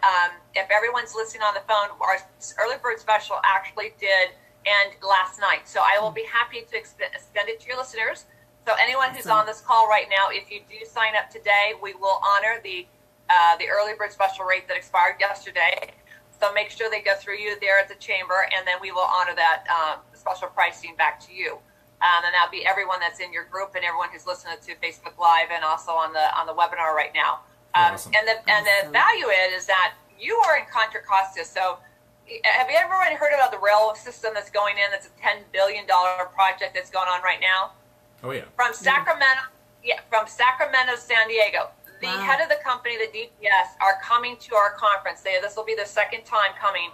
if everyone's listening on the phone, our early bird special actually did end last night. So I will be happy to extend it to your listeners. So anyone who's on this call right now, if you do sign up today, we will honor the early bird special rate that expired yesterday. So make sure they go through you there at the chamber, and then we will honor that special pricing back to you. And that'll be everyone that's in your group and everyone who's listening to Facebook Live and also on the webinar right now. Awesome. And the value is that you are in Contra Costa. So have you ever heard about the rail system that's going in? That's a $10 billion project that's going on right now. Oh yeah. From Sacramento, San Diego. The head of the company, the DPS, are coming to our conference. This will be the second time coming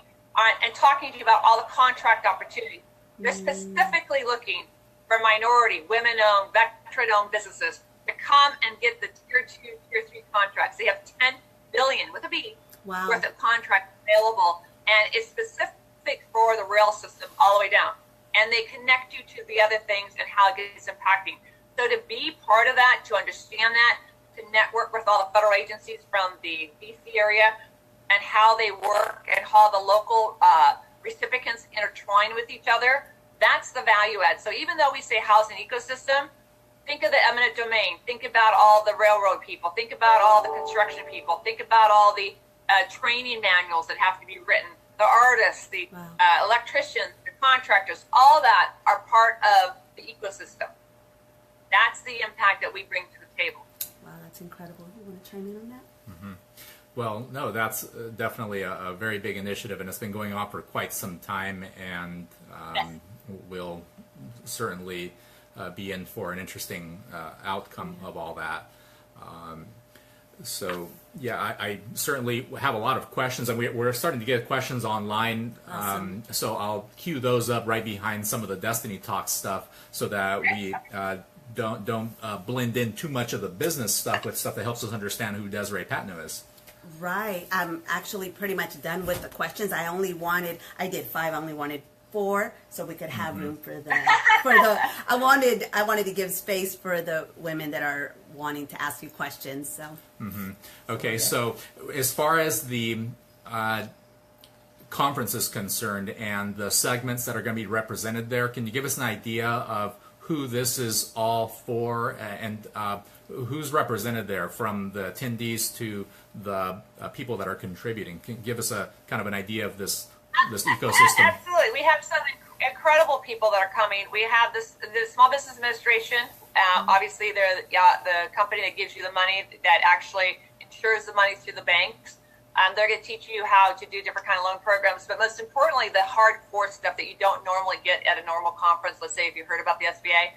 and talking to you about all the contract opportunities. They're specifically looking for minority, women-owned, veteran-owned businesses to come and get the tier 2, tier 3 contracts. They have $10 billion with a B worth of contracts available, and it's specific for the rail system all the way down. And they connect you to the other things and how it's impacting. So to be part of that, to understand that, to network with all the federal agencies from the DC area and how they work and how the local recipients intertwine with each other, that's the value add. So even though we say housing ecosystem, think of the eminent domain. Think about all the railroad people. Think about all the construction people. Think about all the training manuals that have to be written. The artists, the electricians, the contractors, all that are part of the ecosystem. That's the impact that we bring to the table. Wow, that's incredible. You want to chime in on that? Mm-hmm. Well, no, that's definitely a very big initiative, and it's been going on for quite some time, and we'll certainly be in for an interesting outcome of all that. So yeah, I certainly have a lot of questions, and we're starting to get questions online. Awesome. So I'll queue those up right behind some of the Destiny Talk stuff, so that we don't blend in too much of the business stuff with stuff that helps us understand who Desiree Patno is. Right. I'm actually pretty much done with the questions. I did 5. I only wanted 4, so we could have room for the. I wanted to give space for the women that are wanting to ask you questions. So. Okay. So as far as the conference is concerned and the segments that are going to be represented there, can you give us an idea of who this is all for, and who's represented there, from the attendees to the people that are contributing? Can you give us a kind of an idea of this ecosystem? Absolutely. We have some incredible people that are coming. We have the Small Business Administration. Obviously, they're the company that gives you the money, that actually insures the money through the banks. They're going to teach you how to do different kind of loan programs, but most importantly, the hardcore stuff that you don't normally get at a normal conference. Let's say if you heard about the SBA,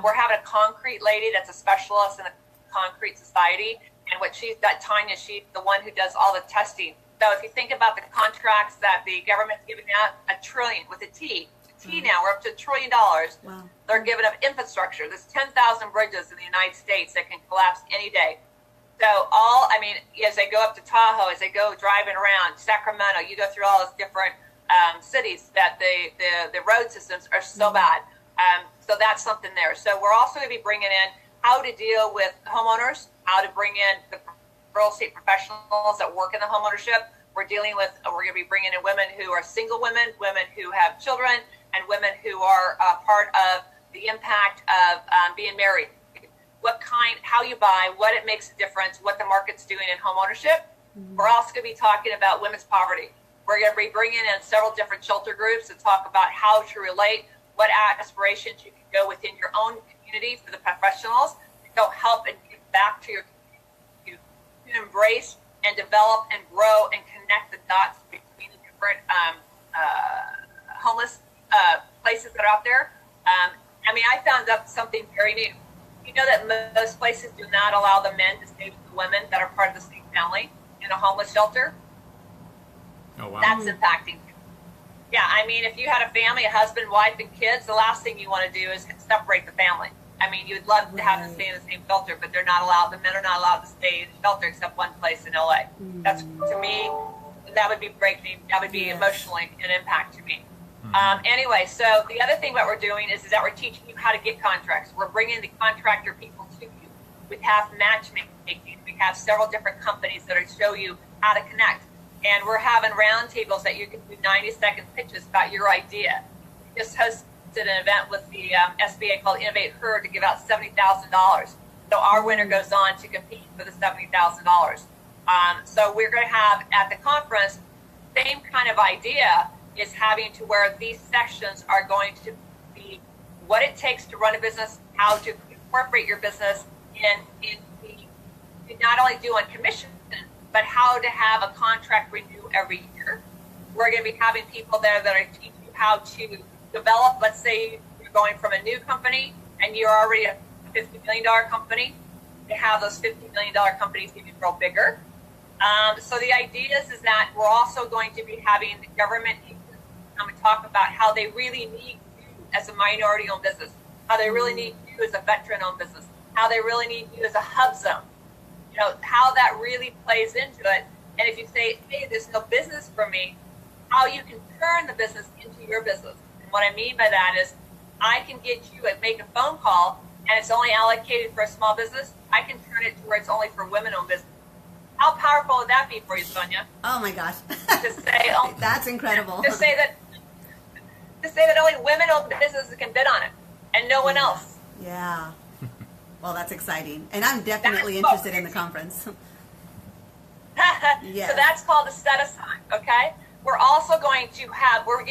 we're having a concrete lady that's a specialist in the concrete society, and she's the one who does all the testing. So if you think about the contracts that the government's giving out, $1 trillion with a T. Now we're up to $1 trillion. Wow. They're giving up infrastructure. There's 10,000 bridges in the United States that can collapse any day. So as they go up to Tahoe, as they go driving around Sacramento, you go through all those different cities that the road systems are so bad. So that's something there. So we're also going to be bringing in how to deal with homeowners, how to bring in the real estate professionals that work in the homeownership. We're going to be bringing in women who are single women who have children, and women who are part of the impact of being married. How you buy, what it makes a difference, what the market's doing in homeownership. We're also going to be talking about women's poverty. We're going to be bringing in several different shelter groups to talk about how to relate, what aspirations you can go within your own community for the professionals to go help and give back to your community, to embrace and develop and grow and connect the dots between the different homeless places that are out there. I found out something very new. You know that most places do not allow the men to stay with the women that are part of the same family in a homeless shelter. Oh, wow. That's impacting. Yeah, if you had a family, a husband, wife, and kids, the last thing you want to do is separate the family. You'd love to have them stay in the same shelter, but they're not allowed. The men are not allowed to stay in the shelter except one place in LA. That's, to me, that would be breaking. That would be emotionally an impact to me. Anyway, so the other thing that we're doing is that we're teaching you how to get contracts. We're bringing the contractor people to you. We have matchmaking. We have several different companies that will show you how to connect. And we're having roundtables that you can do 90-second pitches about your idea. We just hosted an event with the SBA called Innovate Her to give out $70,000. So our winner goes on to compete for the $70,000. So we're going to have at the conference, same kind of idea, is having to where these sections are going to be what it takes to run a business, how to incorporate your business in not only do on commission, but how to have a contract renew every year. We're going to be having people there that are teaching you how to develop. Let's say you're going from a new company and you're already a $50 million company, to have those $50 million companies even grow bigger. So the idea is that we're also going to be having the government come and talk about how they really need you as a minority-owned business, how they really need you as a veteran-owned business, how they really need you as a hub zone, how that really plays into it. And if you say, hey, there's no business for me, how you can turn the business into your business. And what I mean by that is I can get you and make a phone call and it's only allocated for a small business. I can turn it to where it's only for women-owned business. How powerful would that be for you, Sonia? Oh my gosh. To say, that's incredible. To say that only women-owned businesses can bid on it, and no one else. Yeah. Well, that's exciting, and I'm definitely interested in the conference. Yes. So that's called a set aside. Okay. We're also going to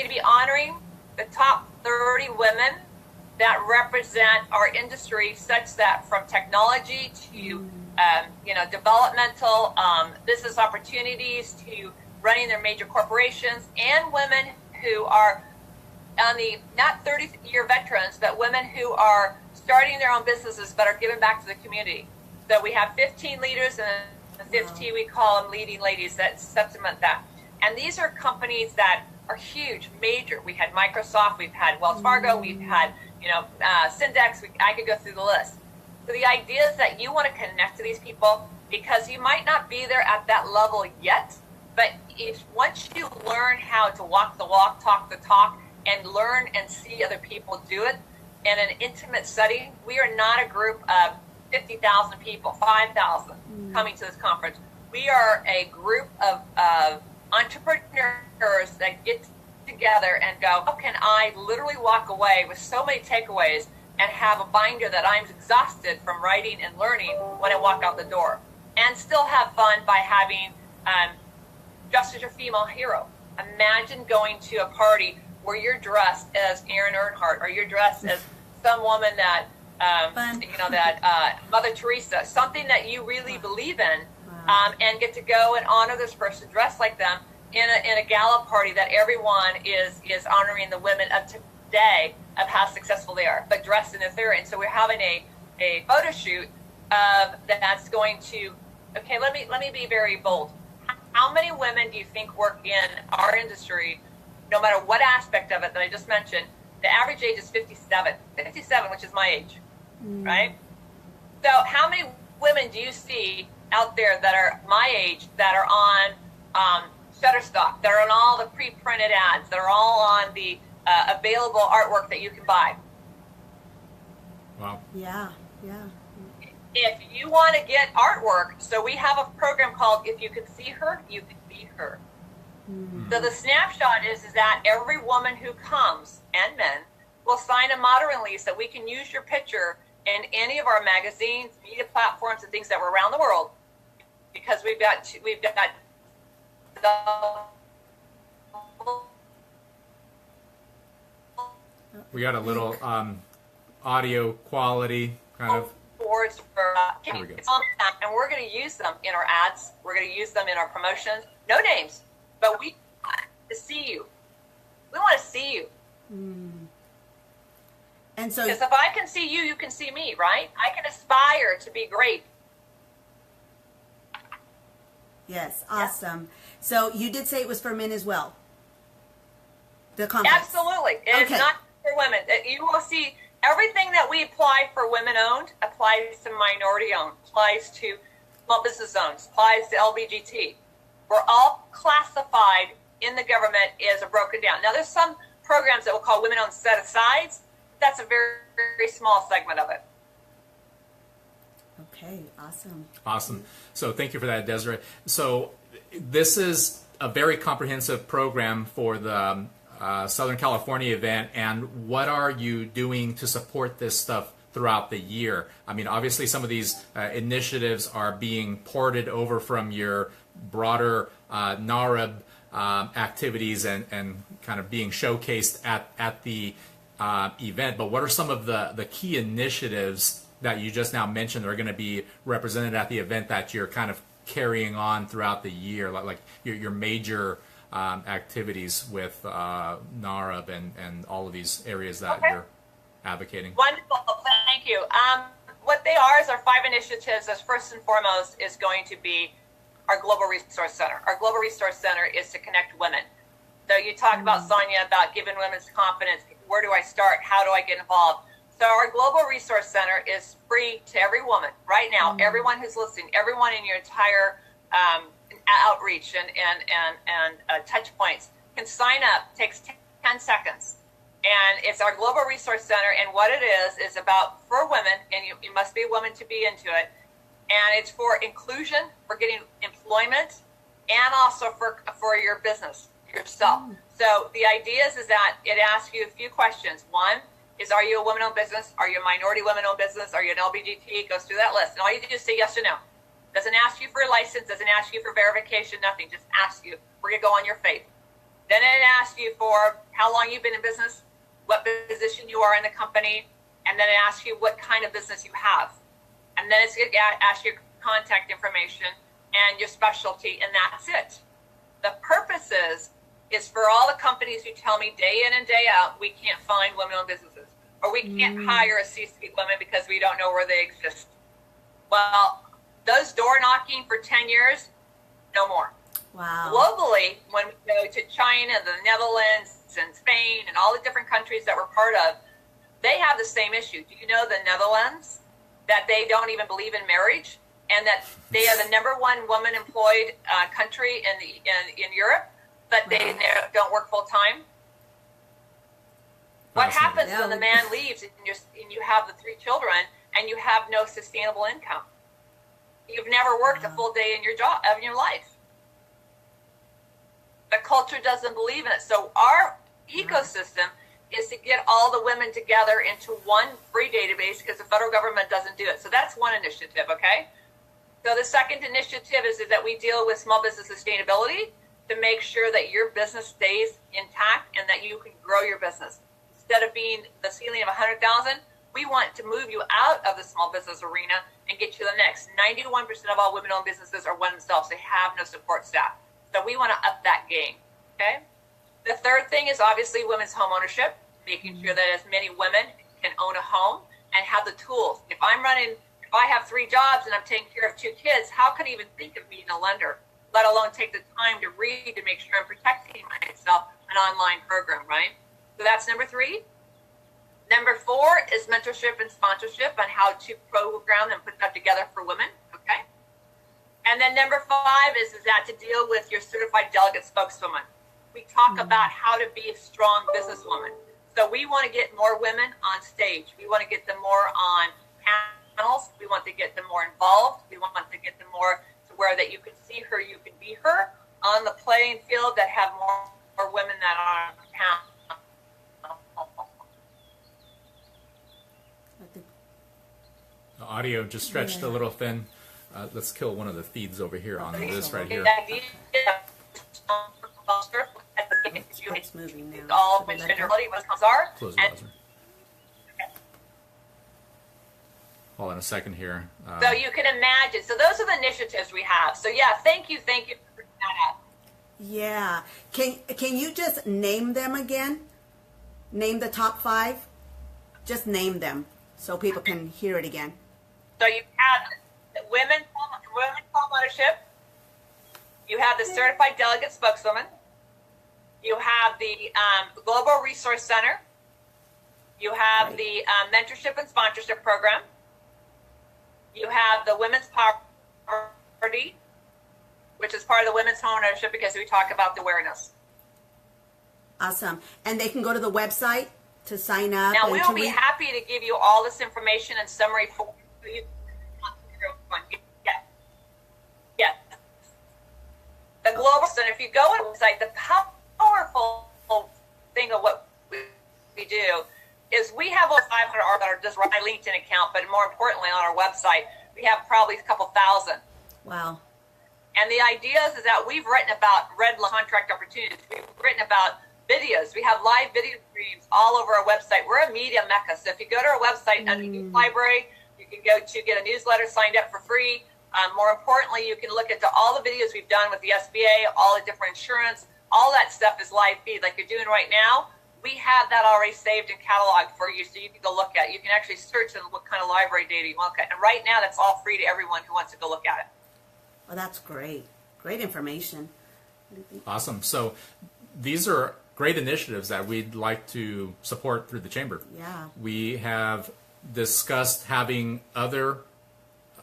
be honoring the top 30 women that represent our industry, such that from technology to developmental business opportunities to running their major corporations, and women who are on the not 30-year veterans, but women who are starting their own businesses but are giving back to the community. So we have 15 leaders, and the 15 we call them leading ladies that supplement that. And these are companies that are huge, major. We had Microsoft, we've had Wells Fargo, we've had Syndex. I could go through the list. So the idea is that you want to connect to these people because you might not be there at that level yet, but if once you learn how to walk the walk, talk the talk, and learn and see other people do it in an intimate setting, we are not a group of 50,000 people, 5,000 coming to this conference. We are a group of entrepreneurs that get together and go, how can I literally walk away with so many takeaways and have a binder that I'm exhausted from writing and learning when I walk out the door, and still have fun by having dressed as your female hero. Imagine going to a party where you're dressed as Aaron Earnhardt, or you're dressed as some woman that Mother Teresa, something that you really believe in, and get to go and honor this person dressed like them in a gala party that everyone is honoring the women of today of how successful they are, but dressed in their theory. And so we're having a photo shoot that's going to, okay, let me be very bold. How many women do you think work in our industry, no matter what aspect of it that I just mentioned? The average age is 57, which is my age, right? So how many women do you see out there that are my age that are on Shutterstock, that are on all the pre-printed ads, that are all on the available artwork that you can buy? Wow. Yeah. If you want to get artwork, so we have a program called If You Can See Her, You Can Be Her. So the snapshot is that every woman who comes, and men, will sign a modeling lease that we can use your picture in any of our magazines, media platforms, and things that were around the world, because we've got We got a little audio quality kind of. boards for There we go. and we're going to use them in our ads. We're going to use them in our promotions. No names, but we want to see you. We want to see you. And so, Because if I can see you, you can see me, right? I can aspire to be great. yes, awesome. So you did say it was for men as well. The conference. Absolutely. It's Okay. not for women. You will see everything that we apply for women owned applies to minority owned, applies to small business owned, applies to LBGT. We're all classified in the government as a broken down. Now there's some programs that we'll call women owned set asides. That's a very, very small segment of it. Okay, awesome. Awesome. So thank you for that, Desiree. So this is a very comprehensive program for the Southern California event. And what are you doing to support this stuff throughout the year? I mean, obviously some of these initiatives are being ported over from your broader NAWRB activities and kind of being showcased at the event. But what are some of the key initiatives that you just now mentioned that are going to be represented at the event that you're kind of carrying on throughout the year, like your major activities with NAWRB and all of these areas that you're advocating? Wonderful. Thank you. What they are is our 5 initiatives. As first and foremost is going to be our Global Resource Center. Our Global Resource Center is to connect women. So you talk about, Sonia, about giving women's confidence. Where do I start? How do I get involved? So our Global Resource Center is free to every woman right now. Everyone who's listening, everyone in your entire outreach and touch points can sign up. Takes 10 seconds. And it's our Global Resource Center. And what it is about for women, and you must be a woman to be into it. And it's for inclusion, for getting employment, and also for your business, yourself. So the idea is that it asks you a few questions. One is, are you a woman-owned business? Are you a minority women-owned business? Are you an LBGT? It goes through that list. And all you do is say yes or no. Doesn't ask you for a license, doesn't ask you for verification, nothing. Just asks you, we're going to go on your faith. Then it asks you for how long you've been in business, what position you are in the company, and then it asks you what kind of business you have. And then it's going to ask you contact information and your specialty, and that's it. The purpose is for all the companies who tell me day in and day out, we can't find women-owned businesses. or we can't hire a C-suite woman because we don't know where they exist. Well, those door knocking for 10 years, no more. Wow. Globally, when we go to China, the Netherlands, and Spain, and all the different countries that we're part of, they have the same issue. Do you know the Netherlands, that they don't even believe in marriage, and that they are the #1 woman employed country in Europe, but they don't work full time? What happens when the man leaves and you have the 3 children and you have no sustainable income? You've never worked a full day in your job in your life. The culture doesn't believe in it. So our ecosystem is to get all the women together into one free database because the federal government doesn't do it. So that's one initiative, okay? So the second initiative is that we deal with small business sustainability to make sure that your business stays intact and that you can grow your business. Instead of being the ceiling of 100,000, we want to move you out of the small business arena and get you to the next. 91% of all women-owned businesses are women themselves. They have no support staff. So we want to up that game, okay? The third thing is obviously women's home ownership, making sure that as many women can own a home and have the tools. If I have 3 jobs and I'm taking care of 2 kids, how can I even think of being a lender, let alone take the time to read to make sure I'm protecting myself, an online program, right? So that's number 3. Number 4 is mentorship and sponsorship on how to program and put that together for women, okay? And then number 5 is that to deal with your certified delegate spokeswoman. We talk about how to be a strong businesswoman. So we want to get more women on stage. We want to get them more on panels. We want to get them more involved. We want to get them more to where that you can see her, you can be her on the playing field, that have more women that are on panel. The audio just stretched a little thin. Let's kill one of the feeds over here on this right here. It's moving now. All gender-equality, what comes are. Close the browser. Hold on a second here. So you can imagine. So those are the initiatives we have. So yeah, thank you for bringing that up. Yeah. Can you just name them again? Name the top 5? Just name them so people can hear it again. So you have the women home ownership. You have the certified delegate spokeswoman. You have the Global Resource Center. You have the mentorship and sponsorship program. You have the Women's Poverty, which is part of the women's home ownership because we talk about the awareness. Awesome. And they can go to the website to sign up. Now, we'll be happy to give you all this information and summary for you. Yes. The Global Center, if you go on the website, the powerful thing of what we do is we have over 500 art that are just run my LinkedIn account, but more importantly on our website, we have probably a couple thousand. Wow. And the idea is that we've written about red contract opportunities. We've written about videos. We have live video streams all over our website. We're a media mecca. So if you go to our website under News Library, you can go to get a newsletter signed up for free. More importantly, you can look at all the videos we've done with the SBA, all the different insurance, all that stuff is live feed like you're doing right now. We have that already saved and cataloged for you so you can go look at it. You can actually search and what kind of library data you want. And right now, that's all free to everyone who wants to go look at it. Well, that's great. Great information. Awesome. So these are great initiatives that we'd like to support through the Chamber. Yeah. We have discussed having other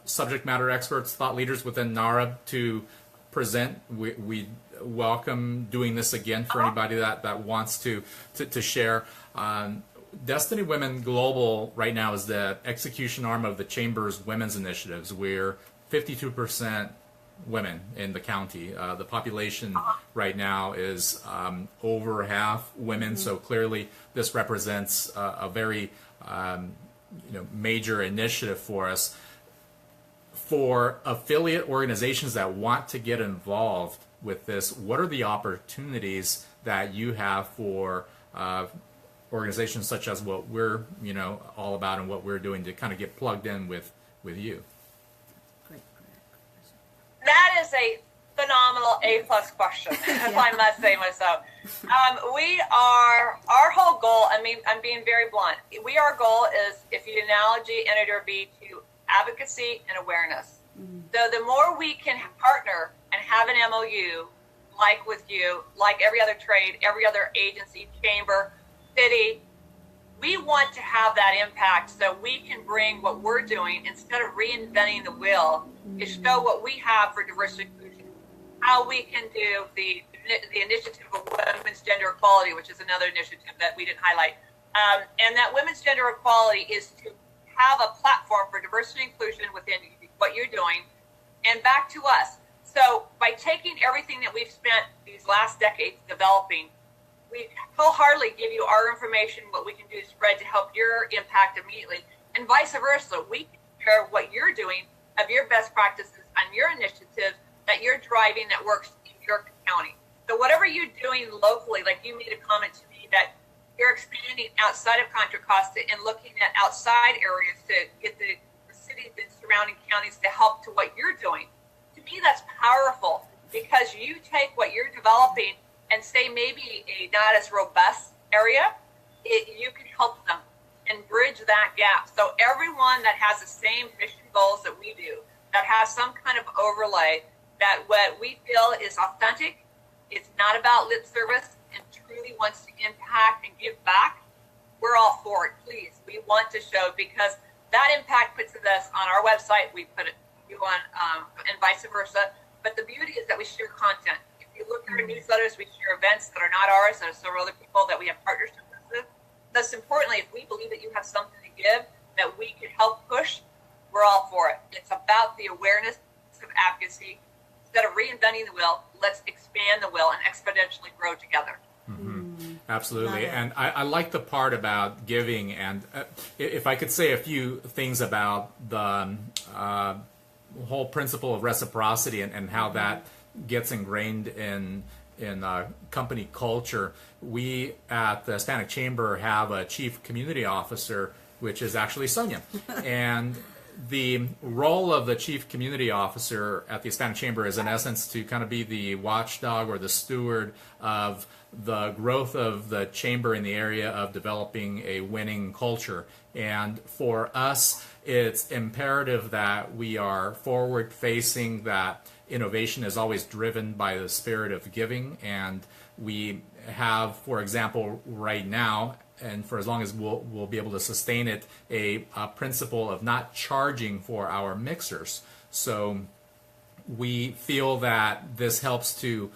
subject matter experts, thought leaders within NAWRB to present. We welcome doing this again for anybody that wants to share. Destiny Women Global right now is the execution arm of the Chamber's women's initiatives. We're 52% women in the county. The population right now is over half women, so clearly this represents a very major initiative for us. For affiliate organizations that want to get involved with this, what are the opportunities that you have for organizations such as what we're all about and what we're doing to kind of get plugged in with you? That is a phenomenal A+ question, if I must say myself. Our whole goal, I mean, I'm being very blunt. Our goal is, if you analogy NAWRB, to advocacy and awareness. So the more we can partner and have an MOU, like with you, like every other trade, every other agency, chamber, city, we want to have that impact so we can bring what we're doing, instead of reinventing the wheel, to show what we have for diversity and inclusion, how we can do the initiative of women's gender equality, which is another initiative that we didn't highlight. And that women's gender equality is to have a platform for diversity and inclusion within what you're doing, and back to us. So by taking everything that we've spent these last decades developing, we wholeheartedly give you our information, what we can do to spread to help your impact immediately, and vice versa. We can share what you're doing of your best practices on your initiatives that you're driving that works in your county. So whatever you're doing locally, like you made a comment to me that you're expanding outside of Contra Costa and looking at outside areas to get the cities and surrounding counties to help to what you're doing. To me, that's powerful, because you take what you're developing and say maybe a not as robust area, you can help them and bridge that gap. So everyone that has the same mission goals that we do, that has some kind of overlay, that what we feel is authentic, it's not about lip service, and truly wants to impact and give back, we're all for it. Please, we want to show, because that impact puts us on our website, we put it you on, and vice versa. But the beauty is that we share content. If you look at our newsletters, we share events that are not ours, that are several other people that we have partnerships with. Thus, importantly, if we believe that you have something to give that we can help push, we're all for it. It's about the awareness of advocacy. Instead of reinventing the wheel, let's expand the wheel and exponentially grow together. Absolutely. And I like the part about giving. And if I could say a few things about the whole principle of reciprocity and how that gets ingrained in company culture. We at the Hispanic Chamber have a chief community officer, which is actually Sonia. And the role of the chief community officer at the Hispanic Chamber is, in essence, to kind of be the watchdog or the steward of the growth of the chamber in the area of developing a winning culture. And for us, it's imperative that we are forward-facing, that innovation is always driven by the spirit of giving. And we have, for example, right now, and for as long as we'll be able to sustain it, a principle of not charging for our mixers. So we feel that this helps to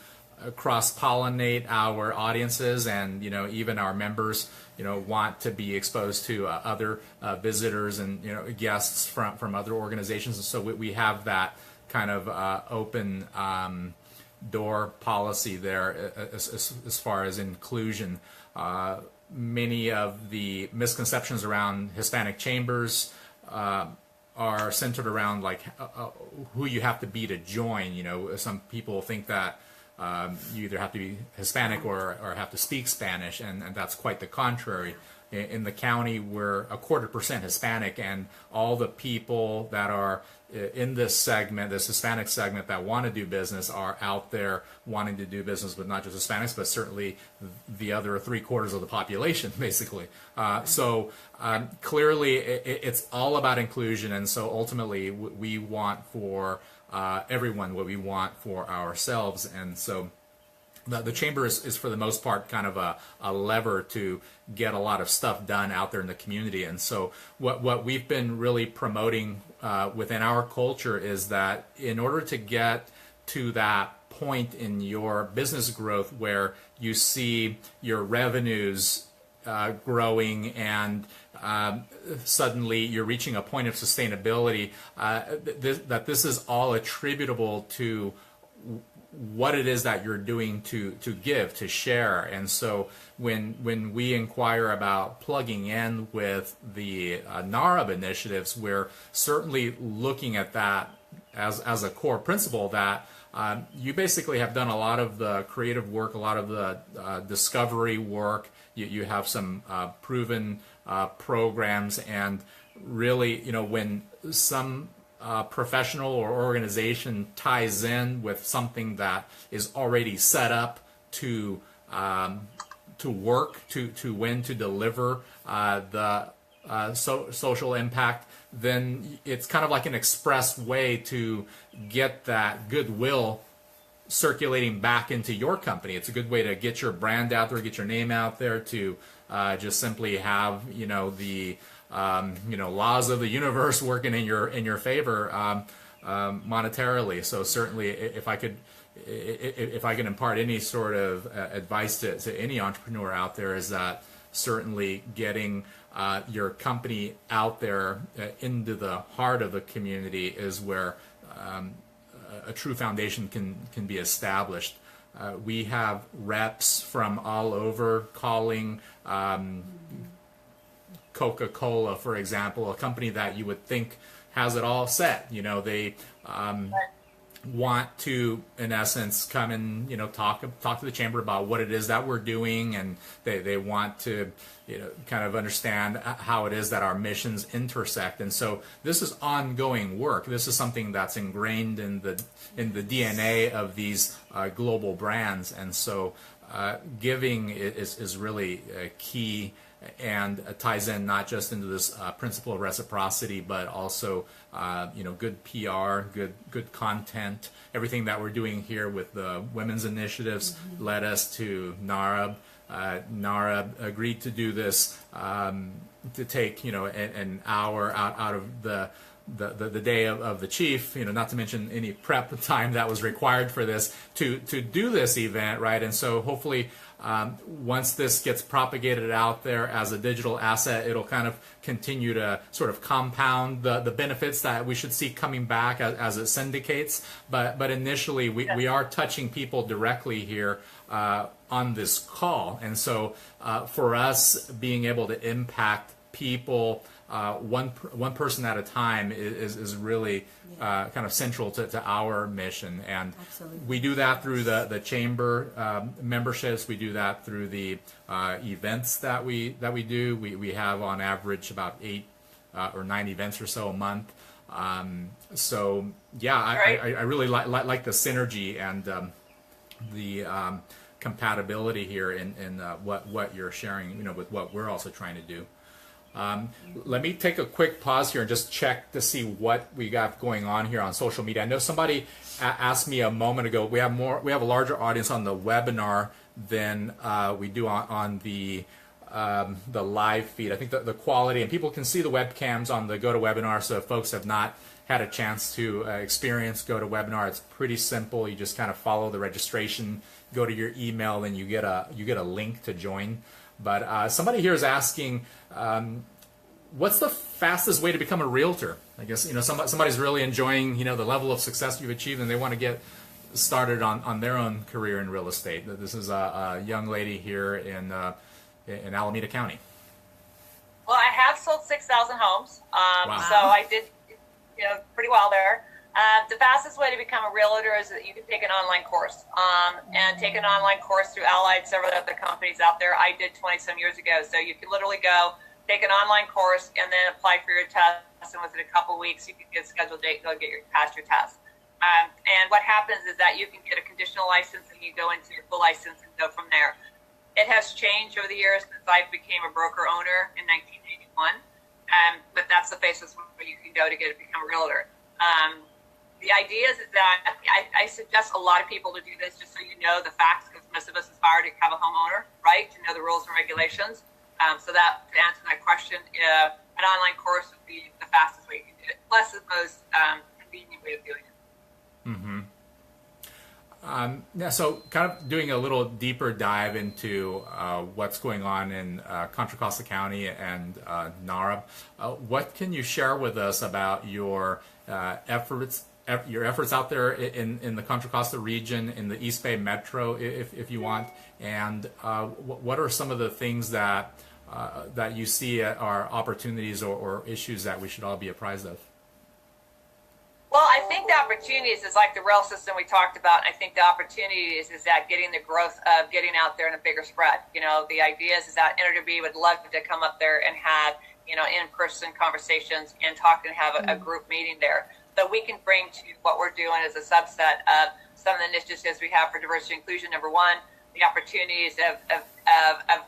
cross-pollinate our audiences, and even our members want to be exposed to other visitors and guests from other organizations. And so we have that kind of open door policy there as far as inclusion. Many of the misconceptions around Hispanic chambers are centered around who you have to be to join. Some people think that you either have to be Hispanic or have to speak Spanish, and that's quite the contrary. In the county, we're 25% Hispanic, and all the people that are in this segment, this Hispanic segment, that want to do business are out there wanting to do business with not just Hispanics, but certainly the other 3/4 of the population, basically. So clearly, it's all about inclusion, and so ultimately, we want for everyone what we want for ourselves. And so the chamber is for the most part kind of a lever to get a lot of stuff done out there in the community. And so what we've been really promoting within our culture is that in order to get to that point in your business growth where you see your revenues growing and suddenly you're reaching a point of sustainability, that this is all attributable to what it is that you're doing to give, to share. And so when we inquire about plugging in with the NAWRB initiatives, we're certainly looking at that as a core principle, that you basically have done a lot of the creative work, a lot of the discovery work. You have some proven programs, and really, when some professional or organization ties in with something that is already set up to work, to win, to deliver the social impact, then it's kind of like an express way to get that goodwill circulating back into your company. It's a good way to get your brand out there, get your name out there, to just simply have the laws of the universe working in your favor monetarily. So certainly, if I could impart any sort of advice to any entrepreneur out there, is that certainly getting your company out there into the heart of the community is where a true foundation can be established. We have reps from all over calling Coca-Cola, for example, a company that you would think has it all set. They want to, in essence, come and talk to the chamber about what it is that we're doing, and they want to kind of understand how it is that our missions intersect. And so this is ongoing work. This is something that's ingrained in the DNA of these global brands, and so giving is really key, and ties in not just into this principle of reciprocity, but also good PR, good content. Everything that we're doing here with the women's initiatives led us to NAWRB. NAWRB agreed to do this, to take an hour out of the day of the chief, not to mention any prep time that was required for this to do this event, right? And so hopefully once this gets propagated out there as a digital asset, it'll kind of continue to sort of compound the benefits that we should see coming back as it syndicates. But initially, we are touching people directly here on this call. And so for us, being able to impact people one person at a time is really kind of central to our mission. And Absolutely. we do that through the chamber memberships. We do that through the events that we do. We have on average about 8 or 9 events or so a month. So yeah, I really like the synergy and the compatibility here in what you're sharing, with what we're also trying to do. Let me take a quick pause here and just check to see what we got going on here on social media. I know somebody asked me a moment ago. We have a larger audience on the webinar than we do on the live feed. I think the quality, and people can see the webcams on the GoToWebinar. So if folks have not had a chance to experience GoToWebinar, it's pretty simple. You just kind of follow the registration, go to your email, then you get a link to join. But somebody here is asking, what's the fastest way to become a realtor? I guess somebody's really enjoying the level of success you've achieved, and they want to get started on their own career in real estate. This is a young lady here in Alameda County. Well, I have sold 6,000 homes, Wow. so I did pretty well there. The fastest way to become a realtor is that you can take an online course and take an online course through Allied, several other companies out there. I did 20-some years ago. So you can literally go take an online course and then apply for your test. And within a couple weeks, you can get a scheduled date and go pass your test. And what happens is that you can get a conditional license and you go into your full license and go from there. It has changed over the years since I became a broker owner in 1981. But that's the basis where you can go to become a realtor. The idea is that I suggest a lot of people to do this just so you know the facts, because most of us aspire to have a homeowner, right? To know the rules and regulations. So that, to answer that question, an online course would be the fastest way you can do it. Plus, the most convenient way of doing it. Yeah, so kind of doing a little deeper dive into what's going on in Contra Costa County and NAWRB. What can you share with us about your efforts out there in the Contra Costa region, in the East Bay Metro, if you want, and what are some of the things that you see are opportunities or issues that we should all be apprised of? Well, I think the opportunities is like the rail system we talked about. I think the opportunities is that getting the growth of getting out there in a bigger spread. The idea is that NAWRB would love to come up there and have, in-person conversations and talk and have a group meeting there. that we can bring to what we're doing as a subset of some of the initiatives we have for diversity and inclusion. Number one, the opportunities of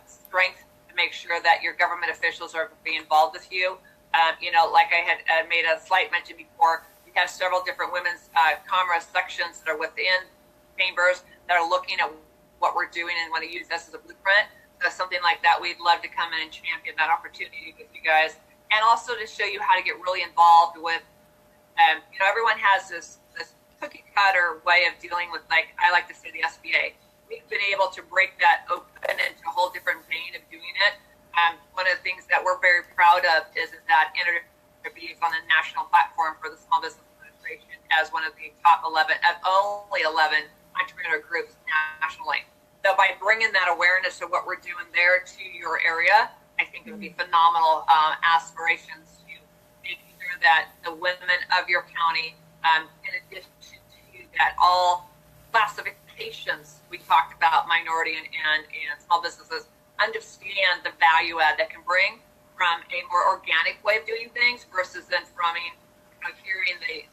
strength to make sure that your government officials are being involved with you. Like I had made a slight mention before, we have several different women's commerce sections that are within chambers that are looking at what we're doing and want to use this as a blueprint. So something like that, we'd love to come in and champion that opportunity with you guys. And also to show you how to get really involved with, everyone has this cookie cutter way of dealing with, like, I like to say the SBA. We've been able to break that open into a whole different vein of doing it. One of the things that we're very proud of is that NAWRB is on the national platform for the Small Business Administration as one of the top 11, only 11 entrepreneur groups nationally. So by bringing that awareness of what we're doing there to your area, I think it would be phenomenal aspirations to making sure that the women of your county, in addition to that, all classifications we talked about, minority and small businesses, understand the value add that can bring from a more organic way of doing things versus then from hearing the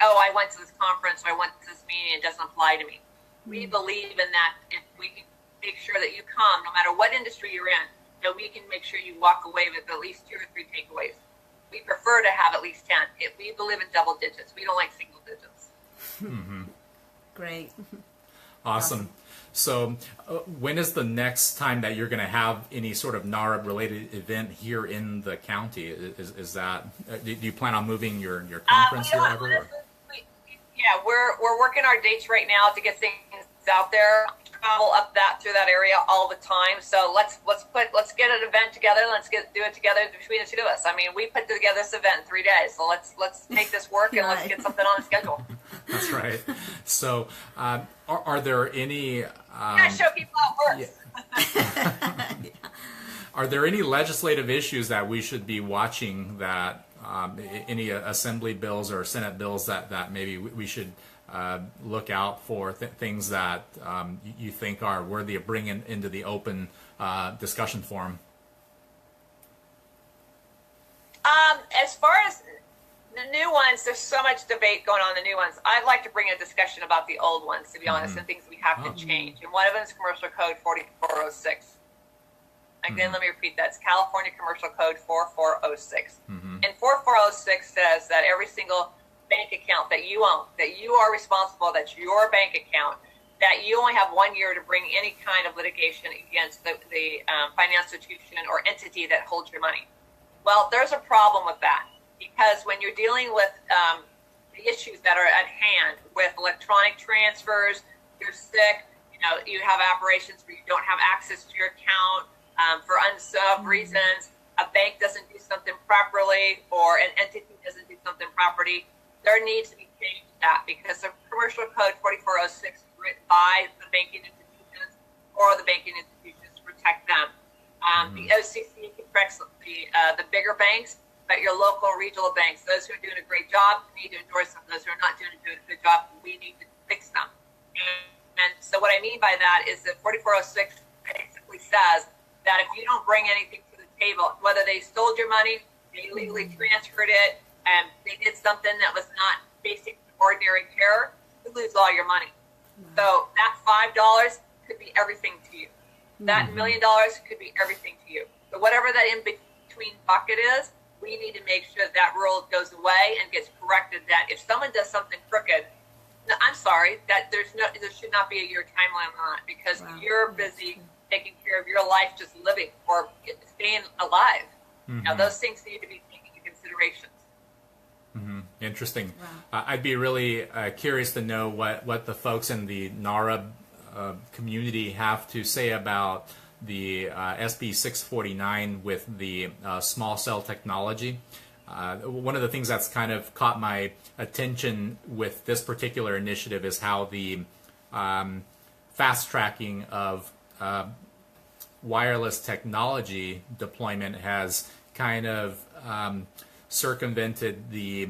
I went to this conference or I went to this meeting, it doesn't apply to me. We believe in that. If we can make sure that you come, no matter what industry you're in, that we can make sure you walk away with at least 2 or 3 takeaways. We prefer to have at least 10. We believe in double digits. We don't like single digits. Mm-hmm. Great. Awesome. So when is the next time that you're going to have any sort of NAWRB related event here in the county? Is that, do you plan on moving your conference here ever? Yeah, we're working our dates right now to get things out there. Travel up through that area all the time. So let's get an event together. Let's do it together between the two of us. I mean, we put together this event in 3 days. So let's make this work and let's get something on the schedule. That's right. So are there any? Show people how it works. Yeah. Are there any legislative issues that we should be watching? That any assembly bills or Senate bills that maybe we should look out for, things that you think are worthy of bringing into the open discussion forum? As far as the new ones, there's so much debate going on in the new ones. I'd like to bring a discussion about the old ones, to be honest, and things we have to change. And one of them is Commercial Code 4406. Again, let me repeat that. It's California Commercial Code 4406. And 4406 says that every single bank account that you own, that you are responsible, that's your bank account, that you only have 1 year to bring any kind of litigation against the financial institution or entity that holds your money. Well, there's a problem with that, because when you're dealing with the issues that are at hand with electronic transfers, you're sick, you have operations where you don't have access to your account for unsolved reasons, a bank doesn't do something properly, or an entity doesn't do something properly, there needs to be change to that, because the Commercial Code 4406 is written by the banking institutions or the banking institutions to protect them. The OCC protects the bigger banks, but your local and regional banks, those who are doing a great job, need to endorse them. Those who are not doing a good job, we need to fix them. And so what I mean by that is that 4406 basically says that if you don't bring anything to the table, whether they stole your money, they illegally transferred it, and they did something that was not basic ordinary care, you lose all your money. So that $5 could be everything to you. That $1 million could be everything to you. So whatever that in-between bucket is, we need to make sure that rule goes away and gets corrected, that if someone does something crooked, no, I'm sorry, that there should not be a year timeline on it, because you're busy taking care of your life, just living or staying alive. Now, those things need to be taken into consideration. Interesting. I'd be really curious to know what the folks in the NAWRB community have to say about the SB 649 with the small cell technology. One of the things that's kind of caught my attention with this particular initiative is how the fast tracking of wireless technology deployment has kind of circumvented the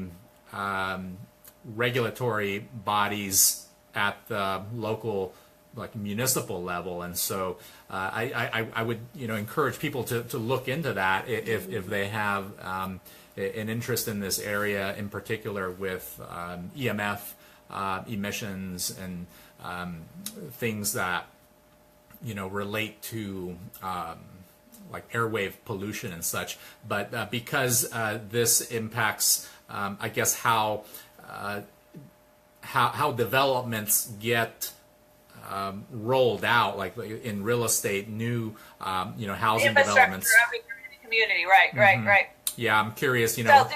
regulatory bodies at the local, like, municipal level, and so I would encourage people to look into that if they have an interest in this area, in particular with EMF emissions and things that relate to like airwave pollution and such. But because this impacts, I guess, how developments get rolled out, like in real estate, new housing developments. For every community, right. Yeah, I'm curious, So,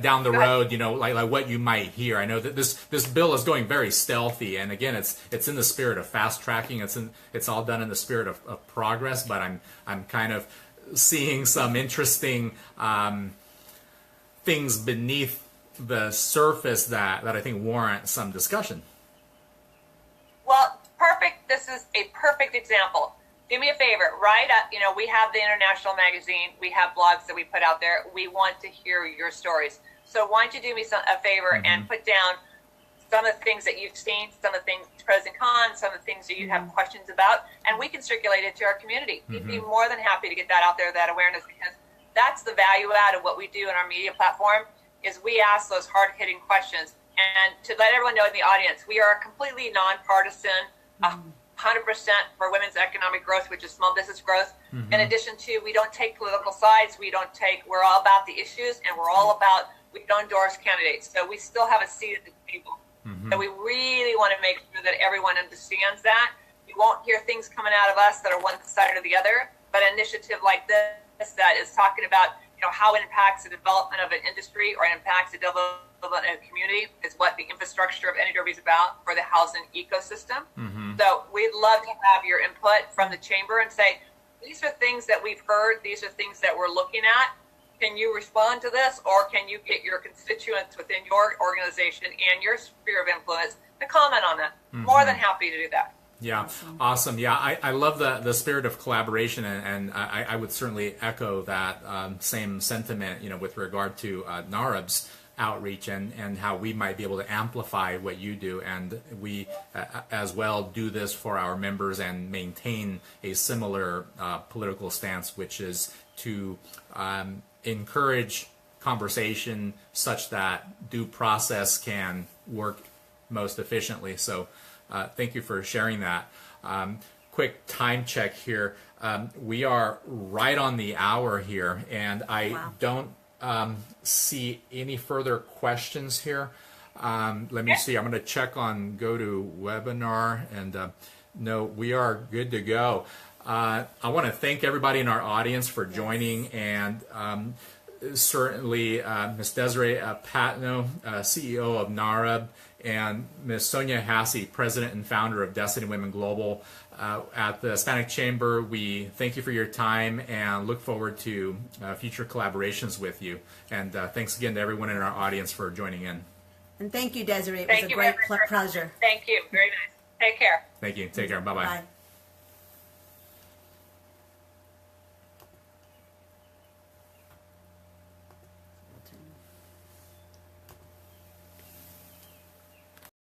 down the road, like what you might hear. I know that this bill is going very stealthy, and again, it's in the spirit of fast tracking. It's all done in the spirit of progress. But I'm kind of seeing some interesting things beneath the surface that I think warrant some discussion. Well, perfect. This is a perfect example. Do me a favor, write up. We have the International magazine. We have blogs that we put out there. We want to hear your stories. So why don't you do me a favor and put down some of the things that you've seen, some of the things, pros and cons, some of the things that you have questions about, and we can circulate it to our community. We'd be more than happy to get that out there, that awareness, because that's the value add of what we do in our media platform, is we ask those hard-hitting questions. And to let everyone know in the audience, we are completely nonpartisan, 100% for women's economic growth, which is small business growth. In addition to, we don't take political sides. We're all about the issues, and we don't endorse candidates. So we still have a seat at the table. So we really want to make sure that everyone understands that. You won't hear things coming out of us that are one side or the other, but an initiative like this that is talking about how it impacts the development of an industry or it impacts the development of a community is what the infrastructure of NAWRB is about for the housing ecosystem. So we'd love to have your input from the chamber and say, these are things that we've heard, these are things that we're looking at. Can you respond to this, or can you get your constituents within your organization and your sphere of influence to comment on that? More than happy to do that. Yeah, awesome. Yeah, I love the spirit of collaboration, and I would certainly echo that same sentiment, with regard to NAWRB's outreach and how we might be able to amplify what you do, and we as well do this for our members and maintain a similar political stance, which is to encourage conversation such that due process can work most efficiently. So thank you for sharing that. Quick time check here. We are right on the hour here, and I don't see any further questions here. Let me see. I'm going to check on go to webinar, and no, we are good to go. I want to thank everybody in our audience for joining, and certainly Ms. Desiree Patno, CEO of NAWRB, and Ms. Sonia Hassey, President and Founder of Destiny Women Global. At the Hispanic Chamber, we thank you for your time and look forward to future collaborations with you. And thanks again to everyone in our audience for joining in. And thank you, Desiree. It was a great pleasure. Thank you. Very nice. Take care. Thank you. Take care. Bye-bye. Bye.